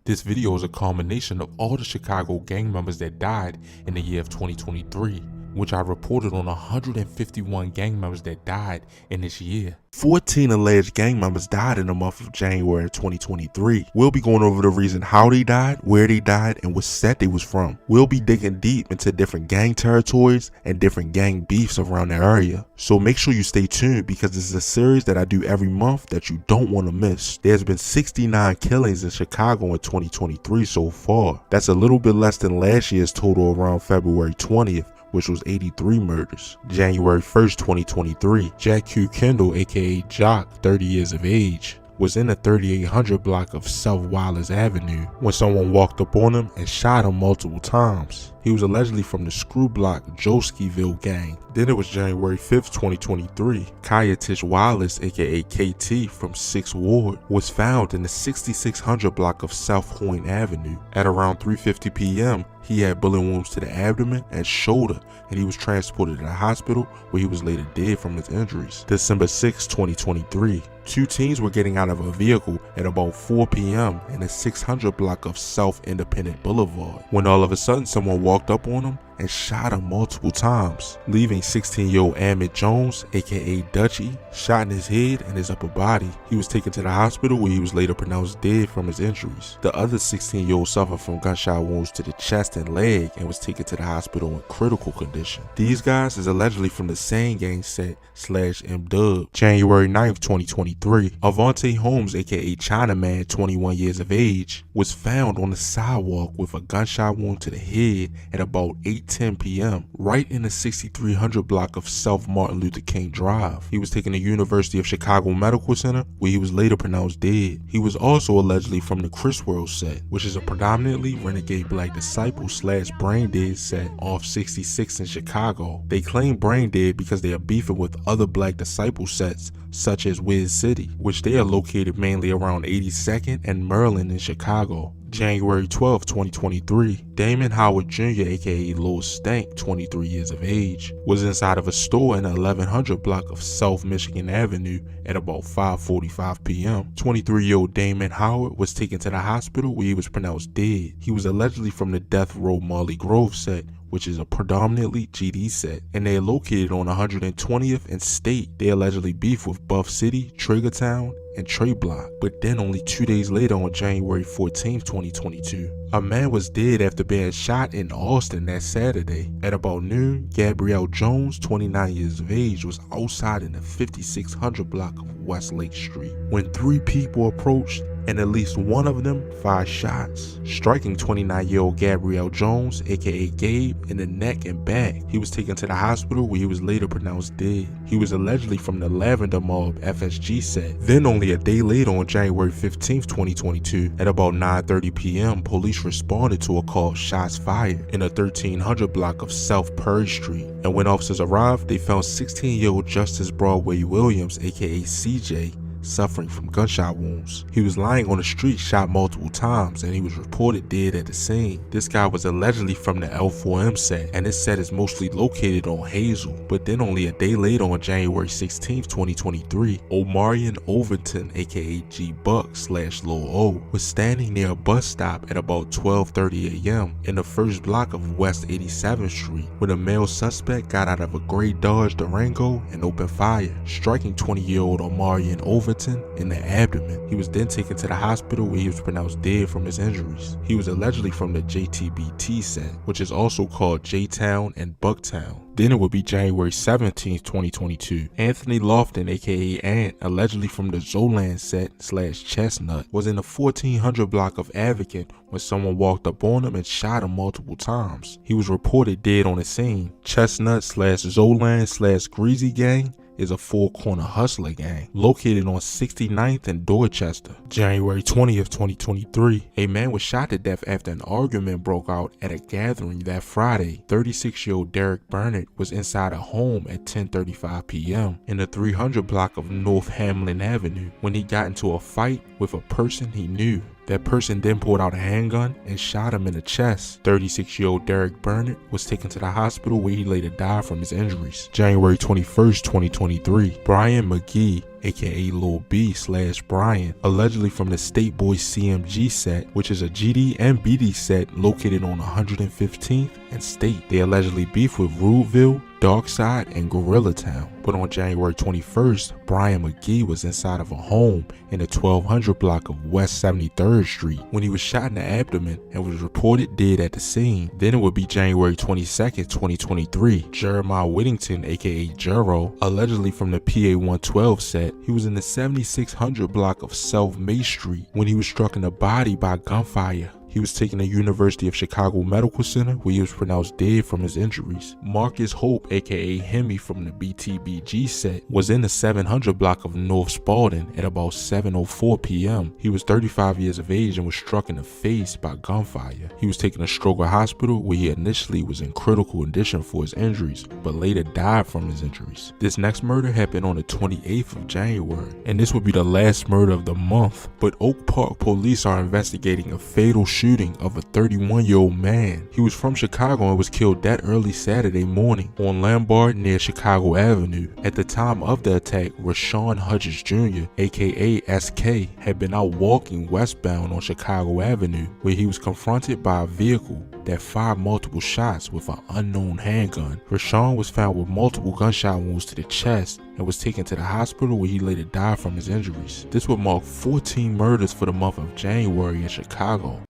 This video is a culmination of all the Chicago gang members that died in the year of 2023, which I reported on 151 gang members that died in this year. 14 alleged gang members died in the month of January 2023. We'll be going over the reason how they died, where they died, and what set they was from. We'll be digging deep into different gang territories and different gang beefs around the area. So make sure you stay tuned because this is a series that I do every month that you don't want to miss. There's been 69 killings in Chicago in 2023 so far. That's a little bit less than last year's total around February 20th. Which was 83 murders. January 1st, 2023, Jack Q. Kendall, aka Jock, 30 years of age, was in the 3800 block of South Wallace Avenue when someone walked up on him and shot him multiple times. He was allegedly from the Screw Block Joskyville gang. Then it was January 5th, 2023. Kaya Tish Wallace, aka KT, from 6th Ward, was found in the 6600 block of South Point Avenue. At around 3:50 p.m., he had bullet wounds to the abdomen and shoulder, and he was transported to the hospital where he was later dead from his injuries. December 6, 2023. Two teens were getting out of a vehicle at about 4 p.m. in the 600 block of South Independent Boulevard, when all of a sudden someone walked up on him and shot him multiple times, leaving 16-year-old Ahmed Jones, aka Dutchie, shot in his head and his upper body. He was taken to the hospital where he was later pronounced dead from his injuries. The other 16-year-old suffered from gunshot wounds to the chest and leg and was taken to the hospital in critical condition. These guys is allegedly from the same gang set / M-Dub. January 9th, 2023, Avante Holmes, aka Chinaman, 21 years of age, was found on the sidewalk with a gunshot wound to the head at about 8:10 p.m. right in the 6300 block of South Martin Luther King Drive. He was taken to University of Chicago Medical Center where he was later pronounced dead. He was also allegedly from the Chris World set, which is a predominantly renegade black disciple / brain dead set off 66 in Chicago. They claim brain dead because they are beefing with other black disciple sets such as Wiz City, which they are located mainly around 82nd and Maryland in Chicago. January 12, 2023, Damon Howard Jr., aka Lil Stank, 23 years of age, was inside of a store in the 1100 block of South Michigan Avenue at about 5:45 p.m. 23-year-old Damon Howard was taken to the hospital where he was pronounced dead. He was allegedly from the Death Row Marley Grove set, which is a predominantly GD set, and they are located on 120th and State. They allegedly beef with Buff City, Triggertown, and Trey Block. But then only 2 days later on January 14, 2022, a man was dead after being shot in Austin that Saturday. At about noon, Gabrielle Jones, 29 years of age, was outside in the 5600 block of West Lake Street when 3 people approached and at least one of them fired shots, striking 29-year-old Gabrielle Jones, aka Gabe, in the neck and back. He was taken to the hospital where he was later pronounced dead. He was allegedly from the Lavender Mob FSG set. Then only a day later on January 15, 2022, at about 9:30 p.m., police responded to a call of shots fired in the 1300 block of South Perry Street. And when officers arrived, they found 16-year-old Justice Broadway Williams, aka CJ, suffering from gunshot wounds. He was lying on the street shot multiple times and he was reported dead at the scene. This guy was allegedly from the L4M set, and this set is mostly located on Hazel. But then only a day later on January 16th, 2023, Omarion Overton, aka G Buck / Lil O, was standing near a bus stop at about 12:30 a.m. in the first block of West 87th Street when a male suspect got out of a gray Dodge Durango and opened fire, striking 20-year-old Omarion Overton in the abdomen. He was then taken to the hospital where he was pronounced dead from his injuries. He was allegedly from the JTBT set, which is also called J-Town and Bucktown. Then it would be January 17, 2022. Anthony Lofton, aka Ant, allegedly from the Zolan set / Chestnut, was in the 1400 block of Advocate when someone walked up on him and shot him multiple times. He was reported dead on the scene. Chestnut / Zolan / Greasy Gang is a four-corner hustler gang located on 69th and Dorchester. January 20th, 2023, a man was shot to death after an argument broke out at a gathering that Friday. 36-year-old Derek Burnett was inside a home at 10:35 p.m. in the 300 block of North Hamlin Avenue when he got into a fight with a person he knew. That person then pulled out a handgun and shot him in the chest. 36-year-old Derek Burnett was taken to the hospital where he later died from his injuries. January 21st, 2023, Brian McGee, aka Lil B/Brian, allegedly from the State Boy CMG set, which is a GD and BD set located on 115th and State. They allegedly beefed with Rudeville, Darkside, and Gorilla Town. But on January 21st, Brian McGee was inside of a home in the 1200 block of West 73rd Street when he was shot in the abdomen and was reported dead at the scene. Then it would be January 22nd, 2023. Jeremiah Whittington, aka Jero, allegedly from the PA 112 set, he was in the 7600 block of South May Street when he was struck in the body by gunfire. He was taken to University of Chicago Medical Center where he was pronounced dead from his injuries. Marcus Hope, aka Hemi from the BTBG set, was in the 700 block of North Spalding at about 7:04 p.m. He was 35 years of age and was struck in the face by gunfire. He was taken to Stroger Hospital where he initially was in critical condition for his injuries, but later died from his injuries. This next murder happened on the 28th of January, and this would be the last murder of the month. But Oak Park police are investigating a fatal shooting of a 31-year-old man. He was from Chicago and was killed that early Saturday morning on Lombard near Chicago Avenue. At the time of the attack, Rashawn Hudges Jr., aka SK, had been out walking westbound on Chicago Avenue where he was confronted by a vehicle that fired multiple shots with an unknown handgun. Rashawn was found with multiple gunshot wounds to the chest and was taken to the hospital where he later died from his injuries. This would mark 14 murders for the month of January in Chicago.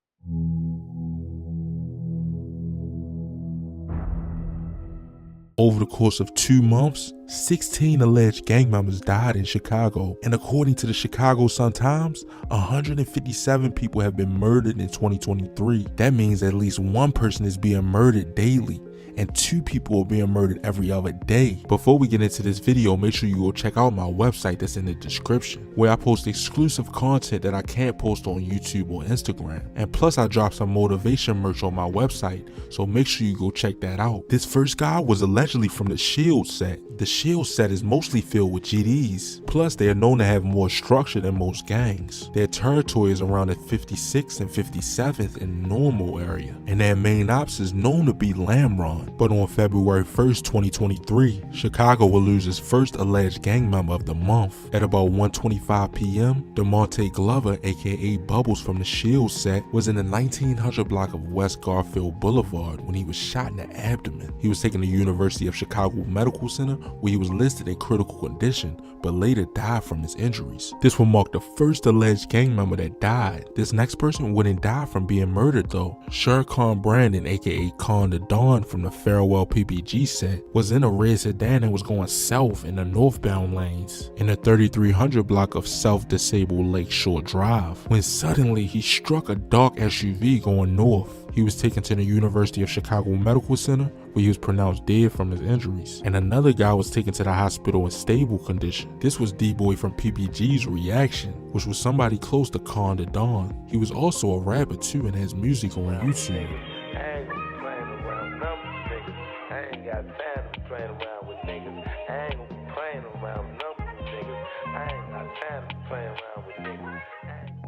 Over the course of 2 months, 16 alleged gang members died in Chicago, and according to the Chicago Sun-Times, 157 people have been murdered in 2023. That means at least one person is being murdered daily, and 2 people are being murdered every other day. Before we get into this video, make sure you go check out my website that's in the description, where I post exclusive content that I can't post on YouTube or Instagram. And plus I drop some motivation merch on my website, so make sure you go check that out. This first guy was allegedly from the Shield set. The Shield set is mostly filled with GDs. Plus they are known to have more structure than most gangs. Their territory is around the 56th and 57th in Normal area, and their main ops is known to be Lamron. But on February 1st, 2023, Chicago will lose its first alleged gang member of the month. At about 1:25 p.m., DeMonte Glover, aka Bubbles from the Shield set, was in the 1900 block of West Garfield Boulevard when he was shot in the abdomen. He was taken to University of Chicago Medical Center where he was listed in critical condition, but later died from his injuries. This will mark the first alleged gang member that died. This next person wouldn't die from being murdered though. Shercon Brandon, aka Con the Dawn from the Farewell PPG set, was in a red sedan and was going south in the northbound lanes in the 3300 block of South Disabled Lakeshore Drive when suddenly he struck a dark SUV going north. He was taken to the University of Chicago Medical Center where he was pronounced dead from his injuries, and another guy was taken to the hospital in stable condition. This was D-Boy from PPG's reaction, which was somebody close to Con the Dawn. He was also a rapper too and has music on YouTube.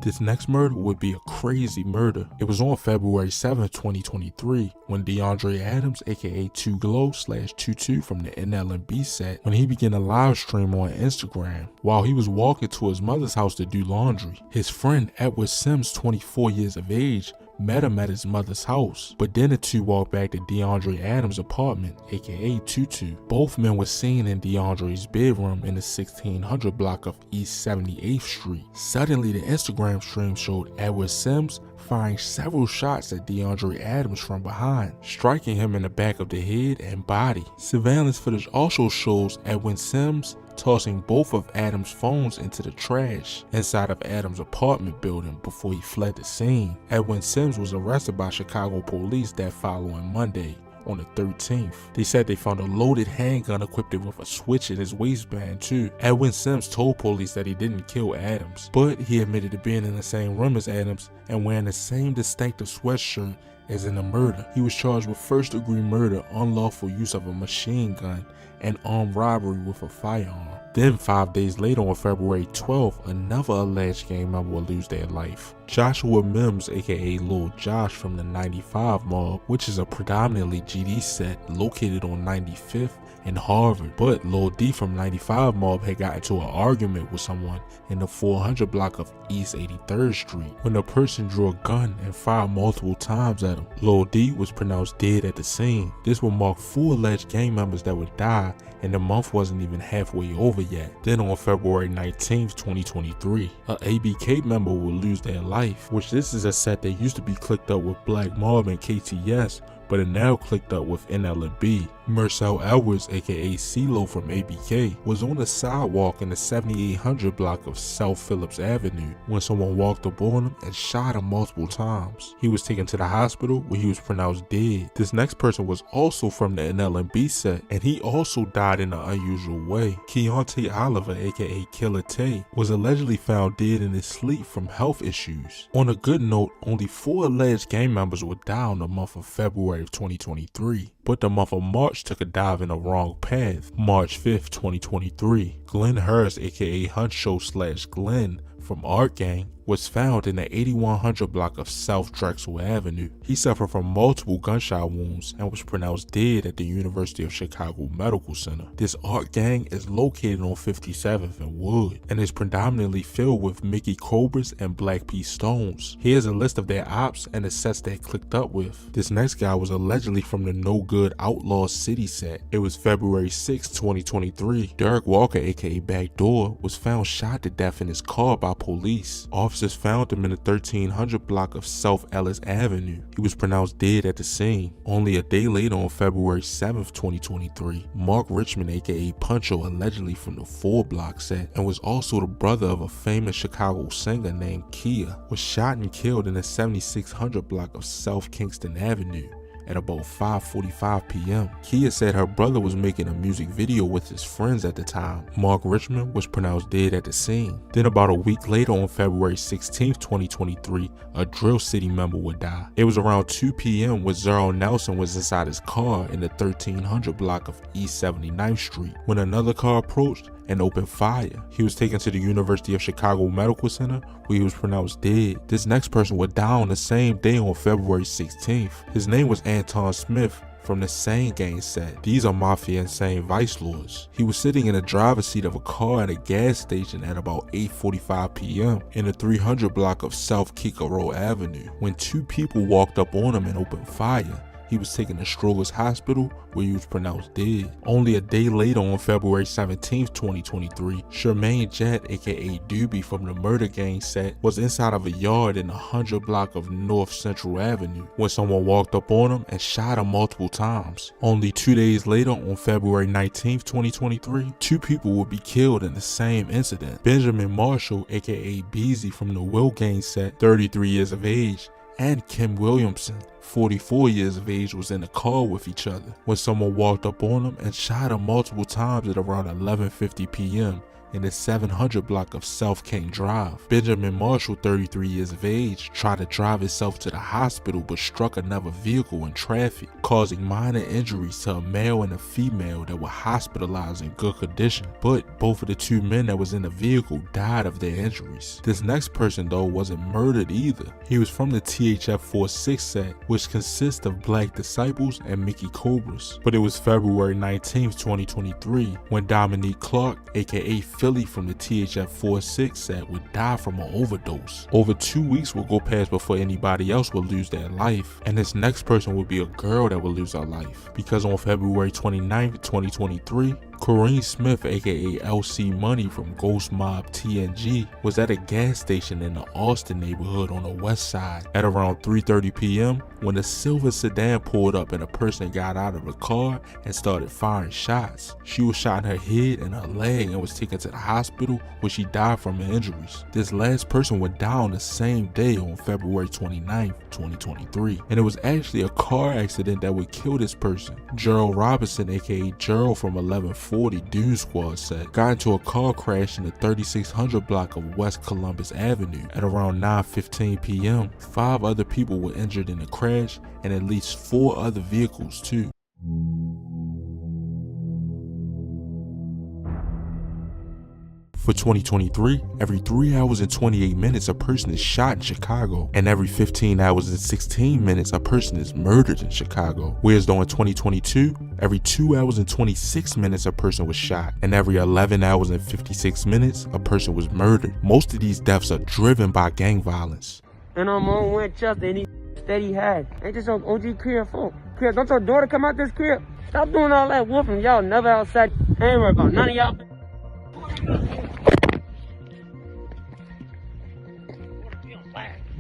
This next murder would be a crazy murder. It was on February 7th, 2023, when DeAndre Adams, aka 2Glow/22 from the NLMB set, when he began a live stream on Instagram while he was walking to his mother's house to do laundry. His friend Edward Sims, 24 years of age, met him at his mother's house, but then the two walked back to DeAndre Adams' apartment, aka Tutu. Both men were seen in DeAndre's bedroom in the 1600 block of East 78th Street. Suddenly, the Instagram stream showed Edward Sims firing several shots at DeAndre Adams from behind, striking him in the back of the head and body. Surveillance footage also shows Edwin Sims tossing both of Adams' phones into the trash inside of Adams' apartment building before he fled the scene. Edwin Sims was arrested by Chicago police that following Monday, on the 13th. They said they found a loaded handgun equipped with a switch in his waistband too. Edwin Sims told police that he didn't kill Adams, but he admitted to being in the same room as Adams and wearing the same distinctive sweatshirt as in a murder. He was charged with first-degree murder, unlawful use of a machine gun, and armed robbery with a firearm. Then 5 days later on February 12th, another alleged gang member will lose their life. Joshua Mims, aka Lil Josh from the 95 mob, which is a predominantly GD set located on 95th and Harvard. But Lil D from 95 mob had got into an argument with someone in the 400 block of East 83rd Street when the person drew a gun and fired multiple times at him. Lil D was pronounced dead at the scene. This will mark 4 alleged gang members that would die, and the month wasn't even halfway over yet. Then on February 19th, 2023, a ABK member will lose their life, which this is a set that used to be clicked up with Black Mob and KTS, but are now clicked up with NL&B. Marcel Edwards, aka CeeLo from ABK, was on the sidewalk in the 7800 block of South Phillips Avenue when someone walked up on him and shot him multiple times. He was taken to the hospital where he was pronounced dead. This next person was also from the NL&B set, and he also died in an unusual way. Keontae Oliver, aka Killer Tay, was allegedly found dead in his sleep from health issues. On a good note, only 4 alleged gang members would die in the month of February of 2023. But the month of March took a dive in the wrong path. March 5th, 2023, Glenn Harris, aka Huncho / Glenn from Art Gang, was found in the 8100 block of South Drexel Avenue. He suffered from multiple gunshot wounds and was pronounced dead at the University of Chicago Medical Center. This Art Gang is located on 57th and Wood and is predominantly filled with Mickey Cobras and Black P Stones. Here's a list of their ops and the sets they clicked up with. This next guy was allegedly from the No Good Outlaw City set. It was February 6, 2023. Derek Walker, aka Backdoor, was found shot to death in his car by police. Officers found him in the 1300 block of South Ellis Avenue. He was pronounced dead at the scene. Only a day later on February 7th, 2023, Mark Richmond, aka Puncho, allegedly from the 4 block set and was also the brother of a famous Chicago singer named Kia, was shot and killed in the 7600 block of South Kingston Avenue at about 5:45 p.m. Kia said her brother was making a music video with his friends at the time. Mark Richmond was pronounced dead at the scene. Then about a week later on February 16th, 2023, a Drill City member would die. It was around 2 p.m. when Zero Nelson was inside his car in the 1300 block of East 79th Street when another car approached and opened fire. He was taken to the University of Chicago Medical Center where he was pronounced dead. This next person would die on the same day on February 16th. His name was Anton Smith from the same gang set. These are Mafia Insane Vice Lords. He was sitting in the driver's seat of a car at a gas station at about 8:45 p.m. in the 300 block of South Kikaro Avenue when 2 people walked up on him and opened fire. He was taken to Stroger's Hospital where he was pronounced dead. Only a day later on February 17th, 2023, Shermaine Jett, aka Doobie from the Murder Gang set, was inside of a yard in the 100 block of North Central Avenue when someone walked up on him and shot him multiple times. Only 2 days later on February 19th, 2023, 2 people would be killed in the same incident. Benjamin Marshall, aka Beezy from the Will Gang set, 33 years of age, and Kim Williamson, 44 years of age, was in a car with each other when someone walked up on him and shot him multiple times at around 11:50 p.m. in the 700 block of South King Drive. Benjamin Marshall, 33 years of age, tried to drive himself to the hospital but struck another vehicle in traffic, causing minor injuries to a male and a female that were hospitalized in good condition. But both of the 2 men that was in the vehicle died of their injuries. This next person though wasn't murdered either. He was from the THF 46 set, which consists of Black Disciples and Mickey Cobras. But it was February 19th, 2023 when Dominique Clark, aka Philly from the THF 46 set, would die from an overdose. Over 2 weeks would go past before anybody else would lose their life, and this next person would be a girl that would lose her life, because on February 29th, 2023, Corrine Smith, aka LC Money from Ghost Mob TNG, was at a gas station in the Austin neighborhood on the west side at around 3:30 p.m. when a silver sedan pulled up and a person got out of the car and started firing shots. She was shot in her head and her leg and was taken to the hospital where she died from her injuries. This last person would die on the same day on February 29th, 2023, and it was actually a car accident that would kill this person. Gerald Robinson, aka Gerald from 11 40 Dune Squad said, got into a car crash in the 3600 block of West Columbus Avenue at around 9:15 p.m. 5 other people were injured in the crash and at least 4 other vehicles too. For 2023, every 3 hours and 28 minutes a person is shot in Chicago, and every 15 hours and 16 minutes a person is murdered in Chicago. Whereas though in 2022, every 2 hours and 26 minutes a person was shot, and every 11 hours and 56 minutes a person was murdered. Most of these deaths are driven by gang violence. And I'm on Winchester and he steady had. Ain't this OG crib full? Crib, don't your daughter come out this crib? Stop doing all that wolfing. Y'all never outside. I ain't worried about none of y'all.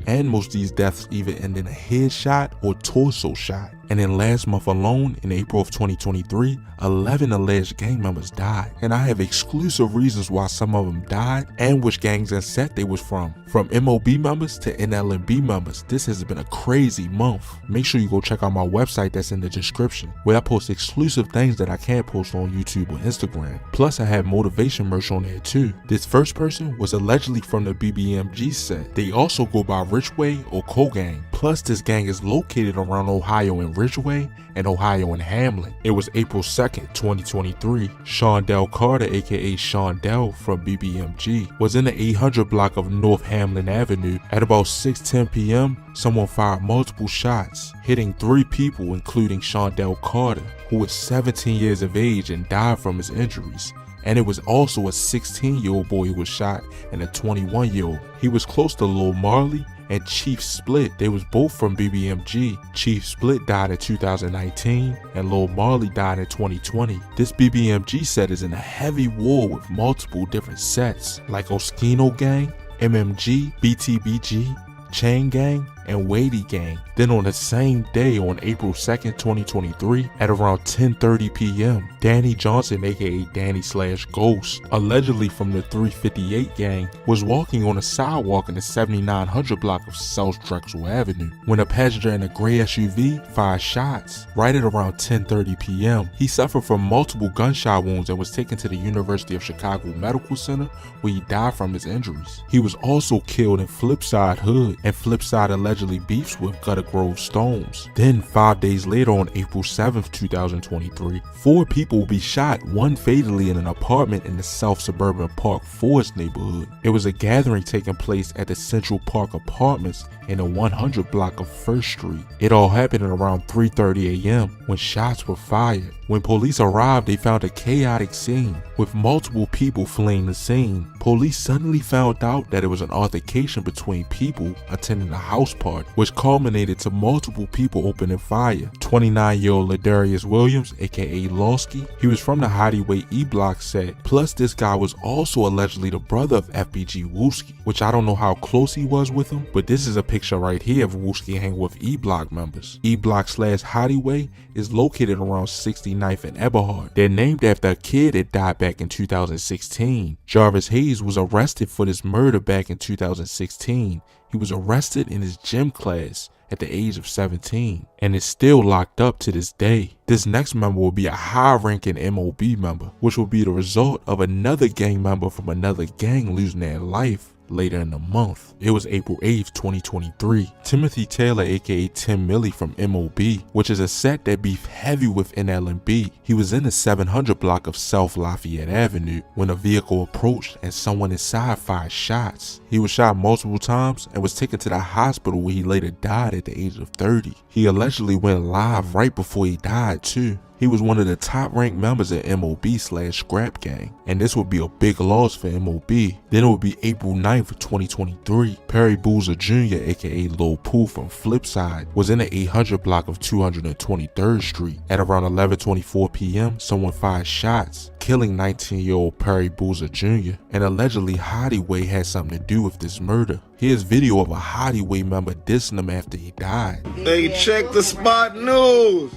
And most of these deaths either end in a headshot or torso shot. And in last month alone, in April of 2023, 11 alleged gang members died. And I have exclusive reasons why some of them died and which gangs and set they was from. From MOB members to NLMB members, this has been a crazy month. Make sure you go check out my website that's in the description, where I post exclusive things that I can't post on YouTube or Instagram. Plus I have motivation merch on there too. This first person was allegedly from the BBMG set. They also go by Richway or Co-Gang. Plus this gang is located around Ohio and Ridgeway and Ohio and Hamlin. It was April 2nd, 2023. Shondell Carter, aka Shondell from BBMG, was in the 800 block of North Hamlin Avenue. At about 6:10 p.m., someone fired multiple shots, hitting 3 people including Shondell Carter, who was 17 years of age and died from his injuries. And it was also a 16-year-old boy who was shot and a 21-year-old. He was close to Lil Marley and Chief Split. They was both from BBMG. Chief Split died in 2019 and Lil Marley died in 2020. This BBMG set is in a heavy war with multiple different sets like Oskino Gang, MMG, BTBG, Chain Gang, and Wadey Gang. Then on the same day, on April 2nd, 2023, at around 10:30 p.m., Danny Johnson, aka Danny/Ghost, allegedly from the 358 gang, was walking on a sidewalk in the 7900 block of South Drexel Avenue when a passenger in a gray SUV fired shots. Right at around 10:30 p.m., he suffered from multiple gunshot wounds and was taken to the University of Chicago Medical Center where he died from his injuries. He was also killed in Flipside Hood, and Flipside allegedly beefs with Gutter Grove Stones. Then 5 days later, on April 7th, 2023, 4 people will be shot, one fatally in an apartment in the South Suburban Park Forest neighborhood. It was a gathering taking place at the Central Park Apartments in the 100 block of First Street. It all happened at around 3:30 a.m. when shots were fired. When police arrived, they found a chaotic scene with multiple people fleeing the scene. Police suddenly found out that it was an altercation between people attending a house party, which culminated to multiple people opening fire. 29-year-old Ladarius Williams, aka Lawski, he was from the Hideaway E-Block set. Plus this guy was also allegedly the brother of FBG Wooski, which I don't know how close he was with him, but this is a picture right here of Wooski hanging with E-Block members. E-Block/Hideaway is located around 69th and Eberhard. They're named after a kid that died back in 2016. Jarvis Hayes was arrested for this murder back in 2016. He was arrested in his gym class at the age of 17 and is still locked up to this day. This next member will be a high-ranking MOB member, which will be the result of another gang member from another gang losing their life later in the month. It was April 8th, 2023. Timothy Taylor, aka Tim Milley from MOB, which is a set that beef heavy with NLMB. He was in the 700 block of South Lafayette Avenue when a vehicle approached and someone inside fired shots. He was shot multiple times and was taken to the hospital where he later died at the age of 30. He allegedly went live right before he died too. He was one of the top ranked members of MOB/Scrap Gang, and this would be a big loss for MOB. Then it would be April 9th, 2023. Perry Boozer Jr., aka Lil Pooh from Flipside, was in the 800 block of 223rd Street. At around 11:24 p.m., someone fired shots, killing 19-year-old Perry Boozer Jr., and allegedly Hideaway had something to do with this murder. Here's video of a Hideaway member dissing him after he died. Hey, check the spot news.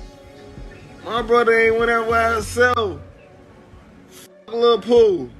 My brother ain't went out by himself. F*** Lil Pooh.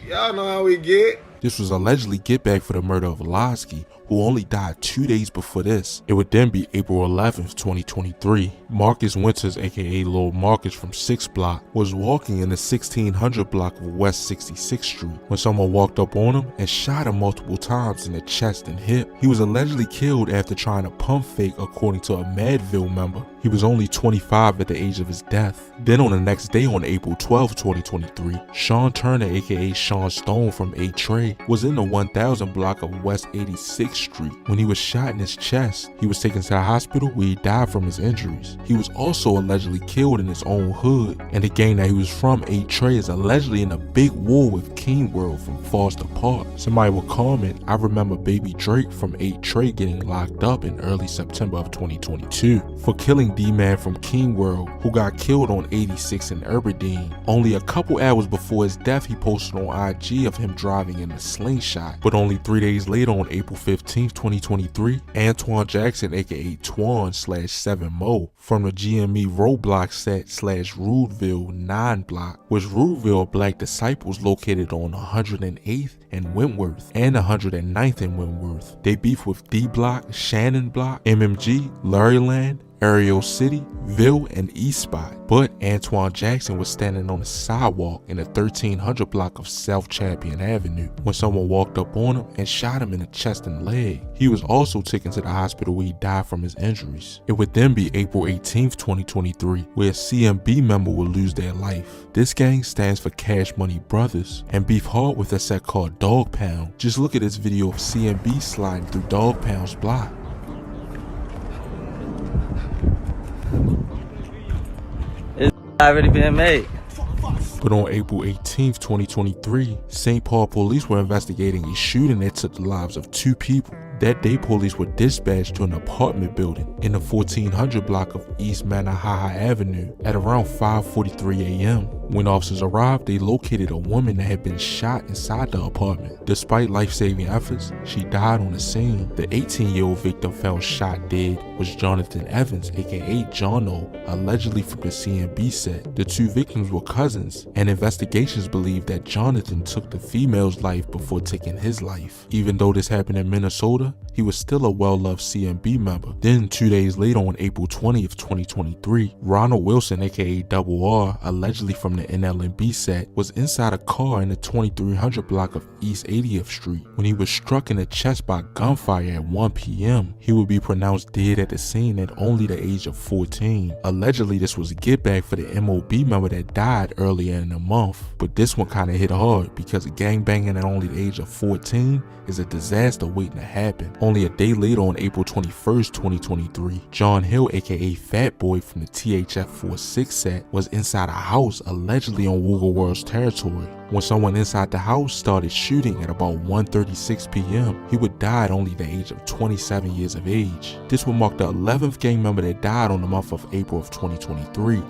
Y'all know how we get. This was allegedly get back for the murder of Lawski, who only died 2 days before this. It would then be April 11th, 2023. Marcus Winters, aka Lil Marcus from 6th Block, was walking in the 1600 block of West 66th Street when someone walked up on him and shot him multiple times in the chest and hip. He was allegedly killed after trying to pump fake, according to a Madville member. He was only 25 at the age of his death. Then on the next day, on April 12, 2023, Sean Turner, aka Sean Stone from A Trey, was in the 1000 block of West 86th Street when he was shot in his chest. He was taken to the hospital where he died from his injuries. He was also allegedly killed in his own hood, and the gang that he was from, A Trey, is allegedly in a big war with King World from Foster Park. Somebody will comment, I remember Baby Drake from 8 Trey getting locked up in early September of 2022 for killing D-Man from King World, who got killed on 86 in Aberdeen. Only a couple hours before his death, he posted on IG of him driving in a slingshot. But only 3 days later, on April 15th, 2023, Antoine Jackson, aka Twan/7Mo, from the GME Roadblock set /Rudeville 9 block, which Rudeville Black Disciples located on 108th and Wentworth and 109th and Wentworth. They beef with D Block, Shannon Block, MMG, Larryland, Ariel City, Ville, and East Spot. But Antoine Jackson was standing on the sidewalk in the 1300 block of South Champion Avenue when someone walked up on him and shot him in the chest and leg. He was also taken to the hospital where he died from his injuries. It would then be April 18th, 2023, where a CMB member would lose their life. This gang stands for Cash Money Brothers and beef hard with a set called Dog Pound. Just look at this video of CMB sliding through Dog Pound's block. Already been made. But on April 18th, 2023, St. Paul police were investigating a shooting that took the lives of 2 people. That day, police were dispatched to an apartment building in the 1400 block of East Mannahaha Avenue at around 5:43 a.m. When officers arrived, they located a woman that had been shot inside the apartment. Despite life-saving efforts, she died on the scene. The 18-year-old victim found shot dead was Jonathan Evans, aka Jono, allegedly from the CMB set. The 2 victims were cousins, and investigations believe that Jonathan took the female's life before taking his life. Even though this happened in Minnesota, he was still a well-loved CMB member. Then 2 days later, on April 20th, 2023, Ronald Wilson, aka Double R, allegedly from the NLNB set, was inside a car in the 2300 block of East 80th Street when he was struck in the chest by gunfire at 1 p.m. He would be pronounced dead at the scene at only the age of 14. Allegedly, this was a get back for the MOB member that died earlier in the month. But this one kind of hit hard because gangbanging at only the age of 14 is a disaster waiting to happen. Only a day later, on April 21st, 2023, John Hill, aka Fat Boy from the THF 46 set, was inside a house allegedly on Woogle World's territory when someone inside the house started shooting at about 1:36 p.m. He would die at only the age of 27 years of age. This would mark the 11th gang member that died on the month of April of 2023.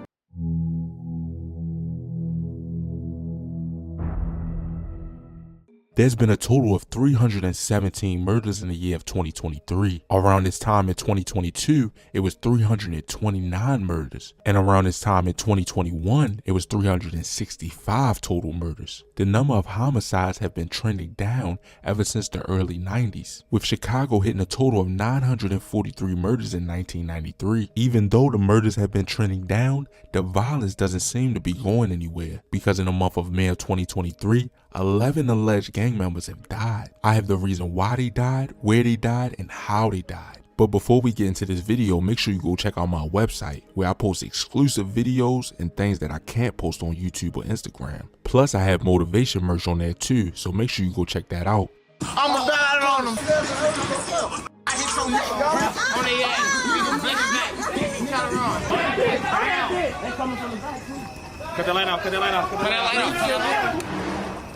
There's been a total of 317 murders in the year of 2023. Around this time in 2022, it was 329 murders. And around this time in 2021, it was 365 total murders. The number of homicides have been trending down ever since the early 90s, with Chicago hitting a total of 943 murders in 1993. Even though the murders have been trending down, the violence doesn't seem to be going anywhere, because in the month of May of 2023, 11 alleged gang members have died. I have the reason why they died, where they died, and how they died. But before we get into this video, make sure you go check out my website where I post exclusive videos and things that I can't post on YouTube or Instagram. Plus, I have motivation merch on there too, so make sure you go check that out. I'ma die on them. I hit your neck, on their ass. We can blink his neck. He gotta run. They coming from the back too. Cut the light off, cut the light off, cut the light off.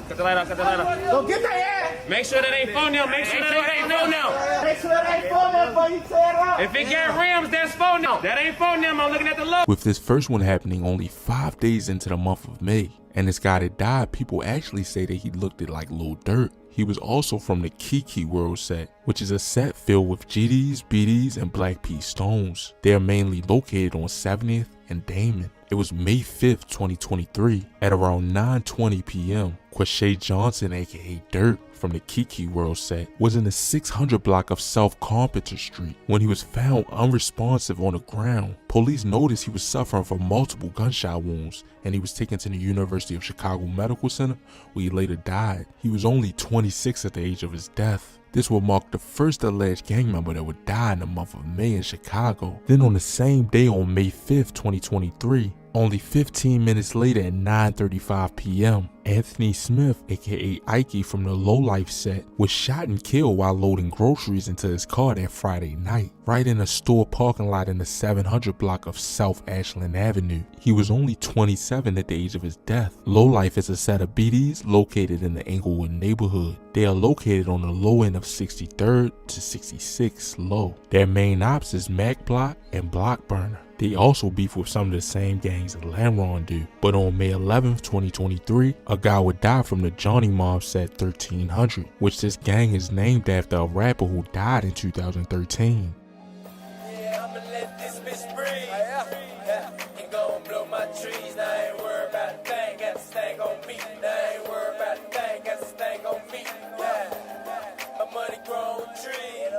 Cut the light off, cut the light off. Go get their ass. Make sure that ain't phone them. Make sure that ain't phone them. Make sure that ain't phone them before you tear it up. If it got rims, that's phone them. That ain't phone them. I'm looking at the look. With this first one happening only 5 days into the month of May, and this guy that died, people actually say that he looked it like Lil Durk. He was also from the Kiki World set, which is a set filled with GDs, BDs, and Black P Stones. They are mainly located on 70th and Damon. It was May 5th, 2023, at around 9:20 p.m. Quashay Johnson, aka Dirt, from the Kiki World set, was in the 600 block of South Carpenter Street when he was found unresponsive on the ground. Police noticed he was suffering from multiple gunshot wounds, and he was taken to the University of Chicago Medical Center, where he later died. He was only 26 at the age of his death. This will mark the first alleged gang member that would die in the month of May in Chicago. Then on the same day, on May 5th, 2023, only 15 minutes later at 9:35 p.m., Anthony Smith, aka Ike from the Low Life set, was shot and killed while loading groceries into his car that Friday night, right in a store parking lot in the 700 block of South Ashland Avenue. He was only 27 at the age of his death. Low Life is a set of BDs located in the Englewood neighborhood. They are located on the low end of 63rd to 66 Low. Their main ops is Mac Block and Block Burner. They also beef with some of the same gangs that Lamron do. But on May 11th, 2023, a guy would die from the Johnny Mob set 1300, which this gang is named after a rapper who died in 2013. Yeah, I'ma let this bitch breathe. Ain't gon' blow my trees. Now I ain't worried about a thing. Got this thing on me. Now I ain't worried about a thing. Got this thing on me. My money grown trees.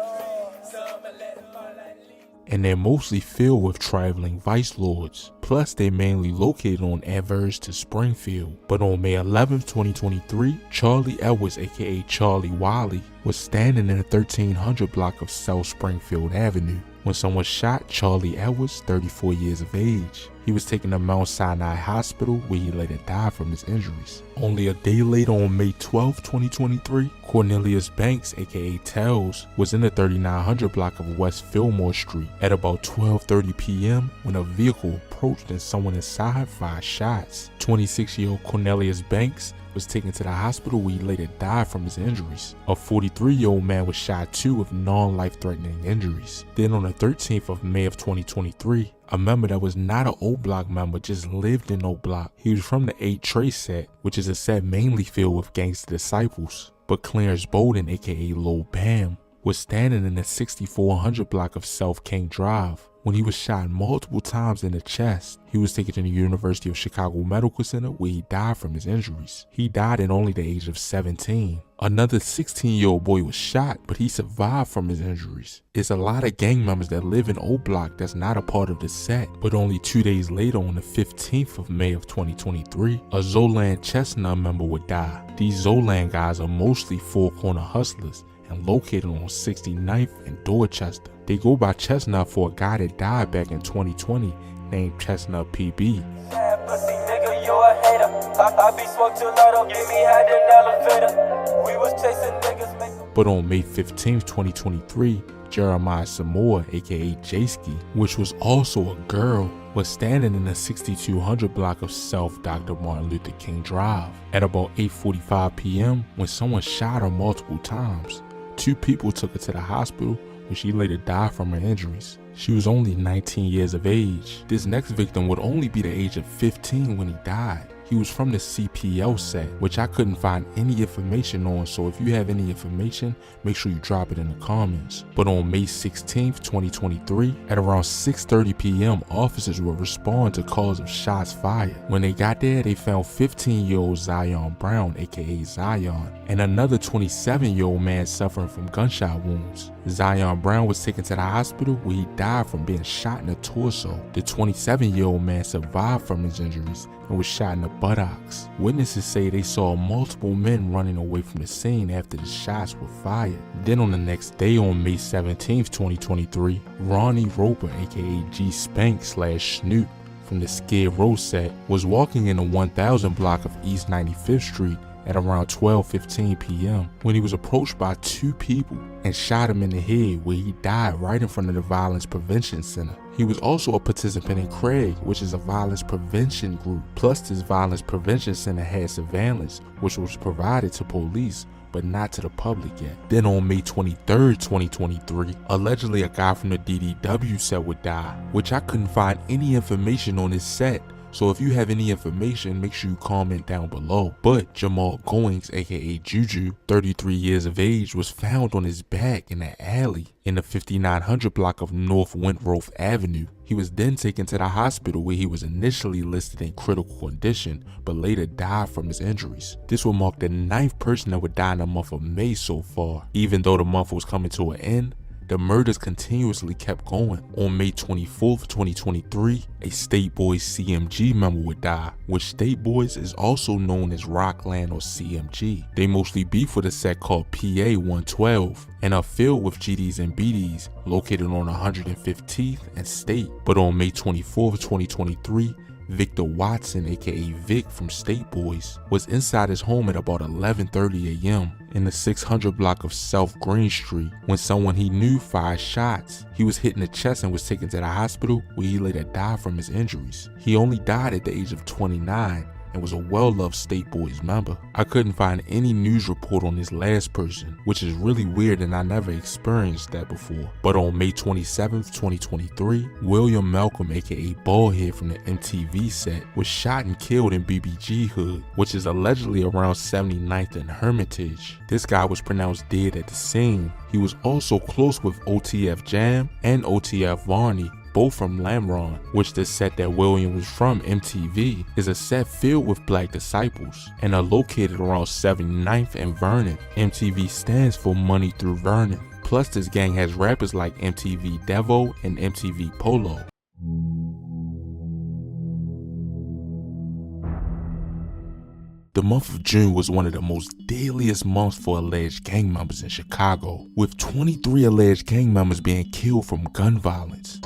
So I'ma let it fall like leaves. And they're mostly filled with traveling vice lords. Plus, they're mainly located on Adverse to Springfield. But on May 11th, 2023, Charlie Edwards, aka Charlie Wiley, was standing in the 1300 block of South Springfield Avenue when someone shot Charlie Edwards, 34 years of age. He was taken to Mount Sinai Hospital, where he later died from his injuries. Only a day later, on May 12, 2023, Cornelius Banks, aka Tells, was in the 3900 block of West Fillmore Street at about 12:30 p.m. when a vehicle approached and someone inside fired shots. 26-year-old Cornelius Banks was taken to the hospital, where he later died from his injuries. A 43-year-old man was shot too with non-life-threatening injuries. Then on the 13th of May of 2023, a member that was not an O Block member just lived in O Block. He was from the 8 Trace set, which is a set mainly filled with gangster disciples. But Clarence Bolden, aka Lil Bam, was standing in the 6400 block of South King Drive when he was shot multiple times in the chest. He was taken to the University of Chicago Medical Center, where he died from his injuries. He died at only the age of 17. Another 16-year-old boy was shot, but he survived from his injuries. It's a lot of gang members that live in O Block that's not a part of the set. But only 2 days later, on the 15th of May of 2023, a Zolan Chestnut member would die. These Zolan guys are mostly four-corner hustlers and located on 69th and Dorchester. They go by Chestnut for a guy that died back in 2020 named Chestnut PB. Bad pussy nigga, you a hater. I be smoked too low, get me high in the elevator. We was chasing niggas, make But on May 15th, 2023, Jeremiah Samoa, aka Jayski, which was also a girl, was standing in the 6200 block of South Dr. Martin Luther King Drive at about 8:45 p.m. when someone shot her multiple times. 2 people took her to the hospital, where she later died from her injuries. She was only 19 years of age. This next victim would only be the age of 15 when he died. He was from the CPL set, which I couldn't find any information on, so if you have any information, make sure you drop it in the comments. But on May 16th, 2023, at around 6:30 p.m., officers would respond to calls of shots fired. When they got there, they found 15-year-old Zion Brown, aka Zion, and another 27-year-old man suffering from gunshot wounds. Zion Brown was taken to the hospital, where he died from being shot in the torso. The 27-year-old man survived from his injuries and was shot in the buttocks. Witnesses say they saw multiple men running away from the scene after the shots were fired. Then on the next day, on May 17th, 2023, Ronnie Roper, aka G Spank / Snoop, from the Skid Row set, was walking in the 1000 block of East 95th Street at around 12:15 p.m. when he was approached by 2 people and shot him in the head, where he died right in front of the Violence Prevention Center. He was also a participant in Craig, which is a violence prevention group. Plus, this Violence Prevention Center had surveillance, which was provided to police, but not to the public yet. Then on May 23rd, 2023, allegedly a guy from the DDW set would die, which I couldn't find any information on his set, so if you have any information, make sure you comment down below. But Jamal Goings, aka Juju, 33 years of age, was found on his back in an alley in the 5900 block of North Wentworth Avenue. He was then taken to the hospital where he was initially listed in critical condition, but later died from his injuries. This will mark the 9th person that would die in the month of May so far. Even though the month was coming to an end, the murders continuously kept going. On May 24th, 2023, a State Boys CMG member would die, which State Boys is also known as Rockland or CMG. They mostly beef with a set called PA 112 and are filled with GDs and BDs located on 115th and State. But on May 24th, 2023, Victor Watson, aka Vic from State Boys, was inside his home at about 11:30 a.m. in the 600 block of South Green Street when someone he knew fired shots. He was hit in the chest and was taken to the hospital where he later died from his injuries. He only died at the age of 29 and was a well-loved State Boys member. I couldn't find any news report on this last person, which is really weird and I never experienced that before. But on May 27th, 2023, William Malcolm, aka Baldhead from the MTV set, was shot and killed in BBG Hood, which is allegedly around 79th and Hermitage. This guy was pronounced dead at the scene. He was also close with OTF Jam and OTF Varney, both from Lamron, which the set that William was from, MTV, is a set filled with black disciples and are located around 79th and Vernon. MTV stands for Money Through Vernon. Plus this gang has rappers like MTV Devo and MTV Polo. The month of June was one of the most deadliest months for alleged gang members in Chicago, with 23 alleged gang members being killed from gun violence.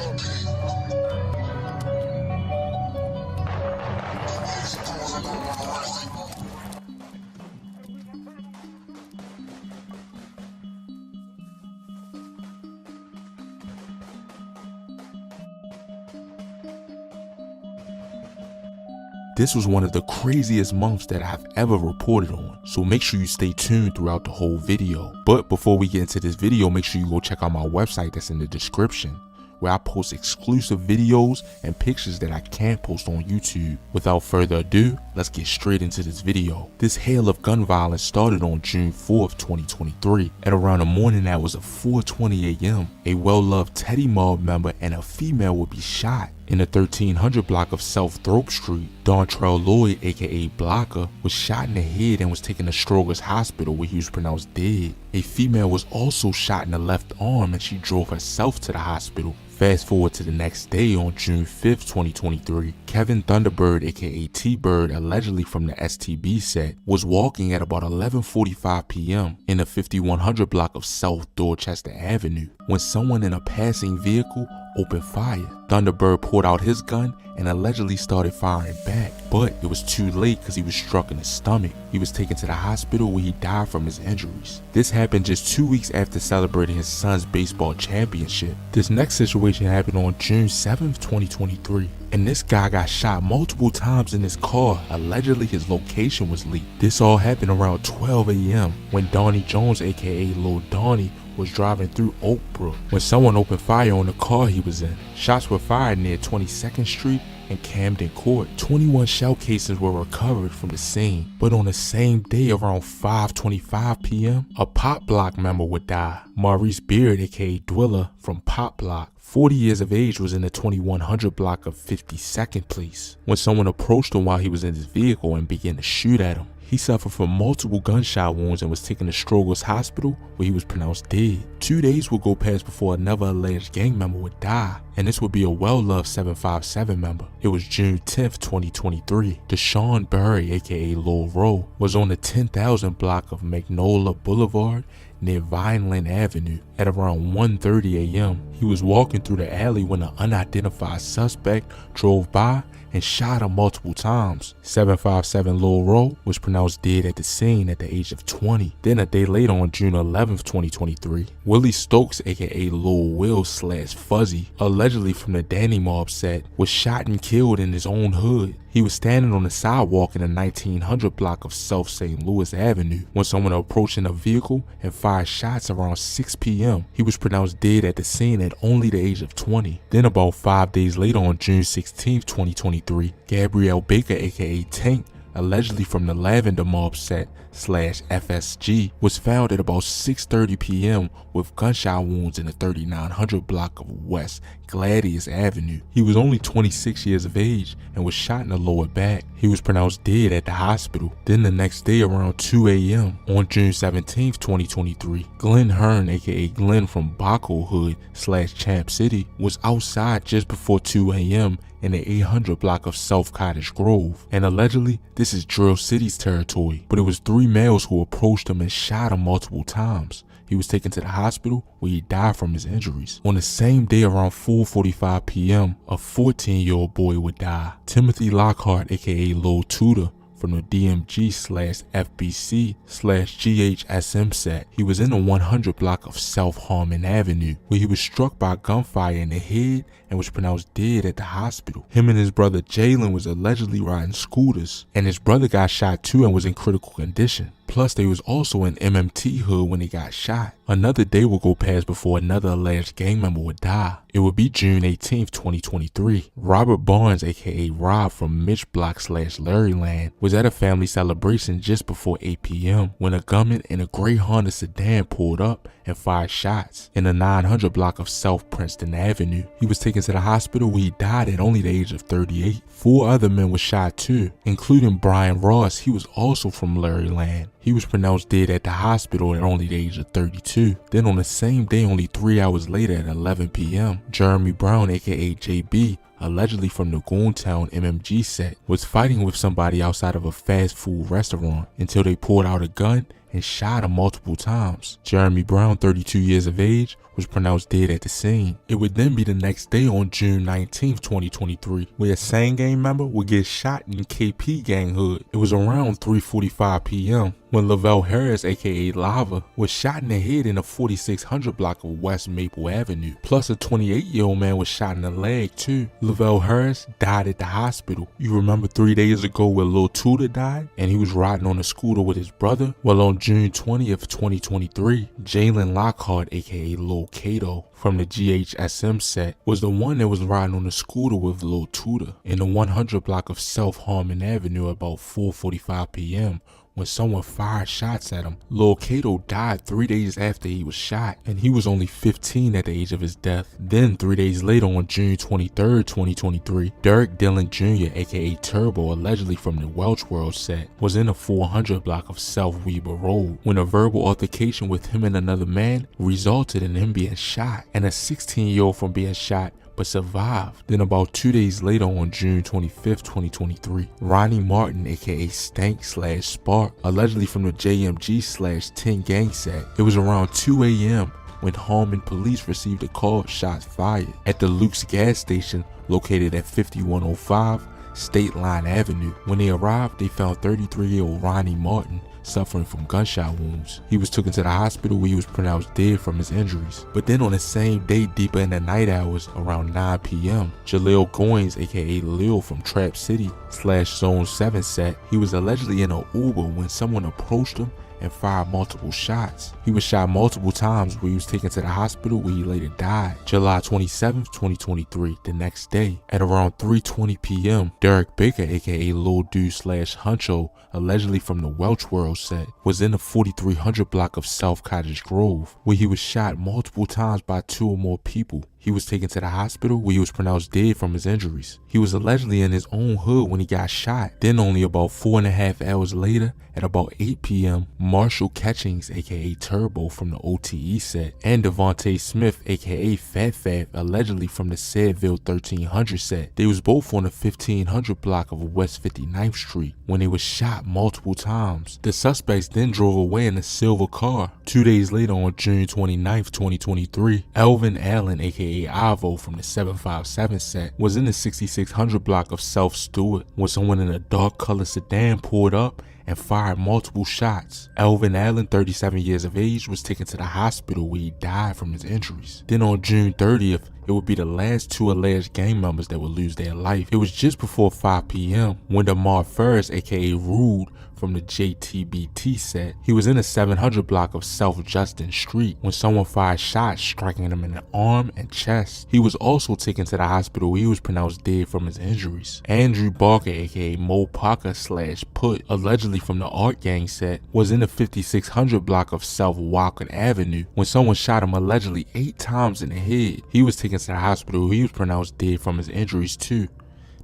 This was one of the craziest months that I've ever reported on, so make sure you stay tuned throughout the whole video. But before we get into this video, make sure you go check out my website that's in the description, where I post exclusive videos and pictures that I can't post on YouTube. Without further ado, let's get straight into this video. This hail of gun violence started on June 4th, 2023. At around the morning hours of 4:20 a.m., a well-loved Teddy Mob member and a female would be shot. In the 1300 block of South Thrope Street, Dontrell Lloyd, aka Blocker, was shot in the head and was taken to Stroger's Hospital where he was pronounced dead. A female was also shot in the left arm and she drove herself to the hospital. Fast forward to the next day on June 5th, 2023, Kevin Thunderbird, aka T-Bird, allegedly from the STB set, was walking at about 11:45 p.m. in the 5100 block of South Dorchester Avenue when someone in a passing vehicle opened fire. Thunderbird pulled out his gun and allegedly started firing back, but it was too late because he was struck in the stomach. He was taken to the hospital where he died from his injuries. This happened just 2 weeks after celebrating his son's baseball championship. This next situation happened on June 7th, 2023. And this guy got shot multiple times in his car. Allegedly his location was leaked. This all happened around 12 a.m. when Donnie Jones, aka Lil Donnie, was driving through Oak Brook when someone opened fire on the car he was in. Shots were fired near 22nd Street and Camden Court. 21 shell casings were recovered from the scene. But on the same day around 5:25 p.m., a Pop Block member would die. Maurice Beard, aka Dwiller from Pop Block, 40 years of age, was in the 2100 block of 52nd Place when someone approached him while he was in his vehicle and began to shoot at him. He suffered from multiple gunshot wounds and was taken to Stroger's Hospital where he was pronounced dead. 2 days would go past before another alleged gang member would die, and this would be a well-loved 757 member. It was June 10th, 2023. Deshaun Berry, aka Lil Rowe, was on the 10,000 block of Magnolia Boulevard near Vineland Avenue at around 1:30 a.m. He was walking through the alley when an unidentified suspect drove by and shot him multiple times. 757 Lil Rowe was pronounced dead at the scene at the age of 20. Then a day later on June 11th, 2023, Willie Stokes, aka Lil Will / Fuzzy, allegedly from the Danny Mob set, was shot and killed in his own hood. He was standing on the sidewalk in the 1900 block of South St. Louis Avenue when someone approached in a vehicle and fired shots around 6 p.m. He was pronounced dead at the scene at only the age of 20. Then about 5 days later on June 16, 2023, Gabrielle Baker aka Tank, allegedly from the Lavender Mob set /FSG, was found at about 6:30 p.m. with gunshot wounds in the 3900 block of West Gladius Avenue. He was only 26 years of age and was shot in the lower back. He was pronounced dead at the hospital. Then the next day around 2 a.m. on June 17, 2023, Glenn Hearn aka Glenn from Baco Hood /Champ City was outside just before 2 a.m. in the 800 block of South Cottage Grove, and allegedly this is Drill City's territory, but it was 3 males who approached him and shot him multiple times. He was taken to the hospital where he died from his injuries. On the same day around 4:45 p.m., a 14-year-old boy would die. Timothy Lockhart aka Lil Tudor from the DMG/FBC/GHSM set. He was in the 100 block of South Harmon Avenue where he was struck by gunfire in the head and was pronounced dead at the hospital. Him and his brother Jalen was allegedly riding scooters, and his brother got shot too and was in critical condition. Plus, they was also in MMT hood when they got shot. Another day would go past before another alleged gang member would die. It would be June 18th, 2023. Robert Barnes, aka Rob from Mitch Block /Larryland, was at a family celebration just before 8 p.m. when a gunman in a gray Honda sedan pulled up and fired shots in the 900 block of South Princeton Avenue. He was taken to the hospital where he died at only the age of 38. 4 other men were shot too, including Brian Ross. He was also from Larryland. He was pronounced dead at the hospital at only the age of 32. Then on the same day, only 3 hours later at 11 p.m., Jeremy Brown aka JB, allegedly from the Goontown MMG set, was fighting with somebody outside of a fast food restaurant until they pulled out a gun and shot him multiple times. Jeremy Brown, 32 years of age, was pronounced dead at the scene. It would then be the next day on June 19, 2023, where a same gang member would get shot in KP gang hood. It was around 3:45 p.m. when Lavelle Harris aka Lava was shot in the head in the 4600 block of West Maple Avenue. Plus a 28-year-old man was shot in the leg too. Lavelle Harris died at the hospital. You remember 3 days ago where Lil Tudor died and he was riding on a scooter with his brother? Well, on June 20th, 2023, Jalen Lockhart aka Lil Kato from the GHSM set was the one that was riding on the scooter with Lil Tudor in the 100 block of South Harmon Avenue about 4:45 p.m. when someone fired shots at him. Lil Kato died 3 days after he was shot, and he was only 15 at the age of his death. Then 3 days later on June 23rd, 2023, Derek Dillon Jr. aka Turbo, allegedly from the Welch World set, was in a 400 block of South Weber Road when a verbal altercation with him and another man resulted in him being shot, and a 16-year-old from being shot but survived. Then about 2 days later on June 25th, 2023, Ronnie Martin aka Stank/Spark, allegedly from the JMG/10 gang set. It was around 2 a.m. when Harmon police received a call of shots fired at the Luke's gas station located at 5105 State Line Avenue. When they arrived, they found 33-year-old Ronnie Martin suffering from gunshot wounds. He was taken to the hospital where he was pronounced dead from his injuries. But then on the same day, deeper in the night hours, around 9 p.m., Jaleel Goins, aka Lil from Trap City/Zone 7 set, he was allegedly in an Uber when someone approached him and fired multiple shots. He was shot multiple times where he was taken to the hospital where he later died. July 27th, 2023, the next day, at around 3:20 p.m., Derek Baker, aka Lil Dude/Huncho, allegedly from the Welch World set, was in the 4300 block of South Cottage Grove where he was shot multiple times by 2 or more people. He was taken to the hospital where he was pronounced dead from his injuries. He was allegedly in his own hood when he got shot. Then only about 4.5 hours later, at about 8 p.m., Marshall Catchings, aka Turbo from the OTE set, and Devontae Smith, aka Fat Fat, allegedly from the Sedville 1300 set. They was both on the 1500 block of West 59th Street when they was shot multiple times. The suspects then drove away in a silver car. 2 days later on June 29th, 2023, Elvin Allen, aka Ivo from the 757 set, was in the 6600 block of South Stewart when someone in a dark colored sedan pulled up and fired multiple shots. Alvin Allen, 37 years of age, was taken to the hospital where he died from his injuries. Then on June 30th, it would be the last 2 alleged gang members that would lose their life. It was just before 5 p.m. when Damar Ferris, aka Rude, from the JTBT set, he was in a 700 block of South Justin Street when someone fired shots striking him in the arm and chest. He was also taken to the hospital where he was pronounced dead from his injuries. Andrew Barker, aka Mo Parker / Put, allegedly from the Art Gang set, was in the 5600 block of South Walcott Avenue when someone shot him allegedly 8 times in the head. He was taken to the hospital where he was pronounced dead from his injuries too.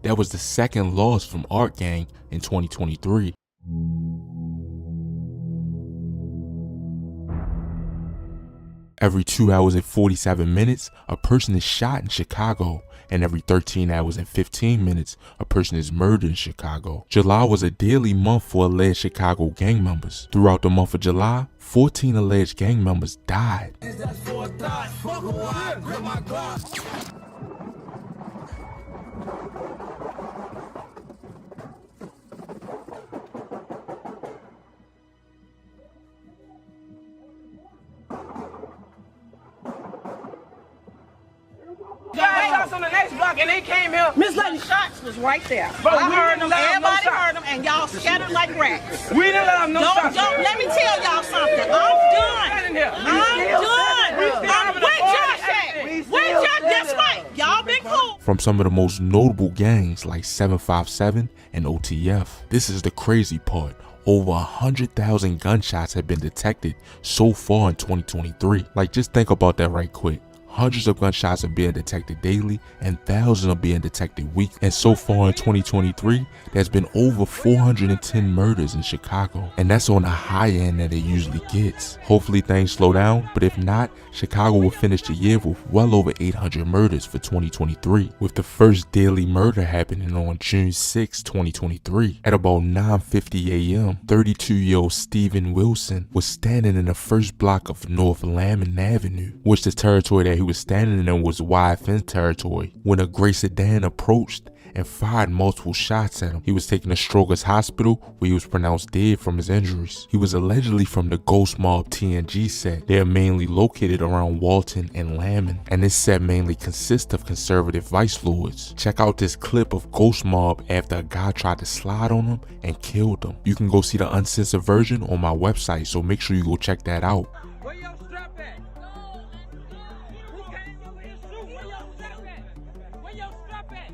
That was the second loss from Art Gang in 2023. Every 2 hours and 47 minutes, a person is shot in Chicago, and every 13 hours and 15 minutes, a person is murdered in Chicago. July was a deadly month for alleged Chicago gang members. Throughout the month of July, 14 alleged gang members died. On the next block and they came here. Miss Lady, shots was right there. But I we heard didn't them. let 'em no Everybody shots. heard them, and y'all scattered like rats. We didn't let them no shots. Let me tell y'all something. I'm done. I'm done. Where Josh at? Where Josh? That's right. Y'all been cool. From some of the most notable gangs like 757 and OTF. This is the crazy part. Over 100,000 gunshots have been detected so far in 2023. Like, just think about that right quick. Hundreds of gunshots are being detected daily and thousands are being detected weekly. And so far in 2023, there's been over 410 murders in Chicago. And that's on the high end that it usually gets. Hopefully things slow down, but if not, Chicago will finish the year with well over 800 murders for 2023, with the first daily murder happening on June 6, 2023. At about 9:50 a.m., 32-year-old Stephen Wilson was standing in the first block of North Lamon Avenue, which the territory that he was standing in was wide fence territory, when a gray sedan approached and fired multiple shots at him. He was taken to Stroger's Hospital where he was pronounced dead from his injuries. He was allegedly from the Ghost Mob TNG set. They are mainly located around Walton and Lamon, and this set mainly consists of conservative vice lords. Check out this clip of Ghost Mob after a guy tried to slide on him and killed him. You can go see the uncensored version on my website, so make sure you go check that out. Where your strap at? Who came over here shooting? Where your strap at? Where your strap at?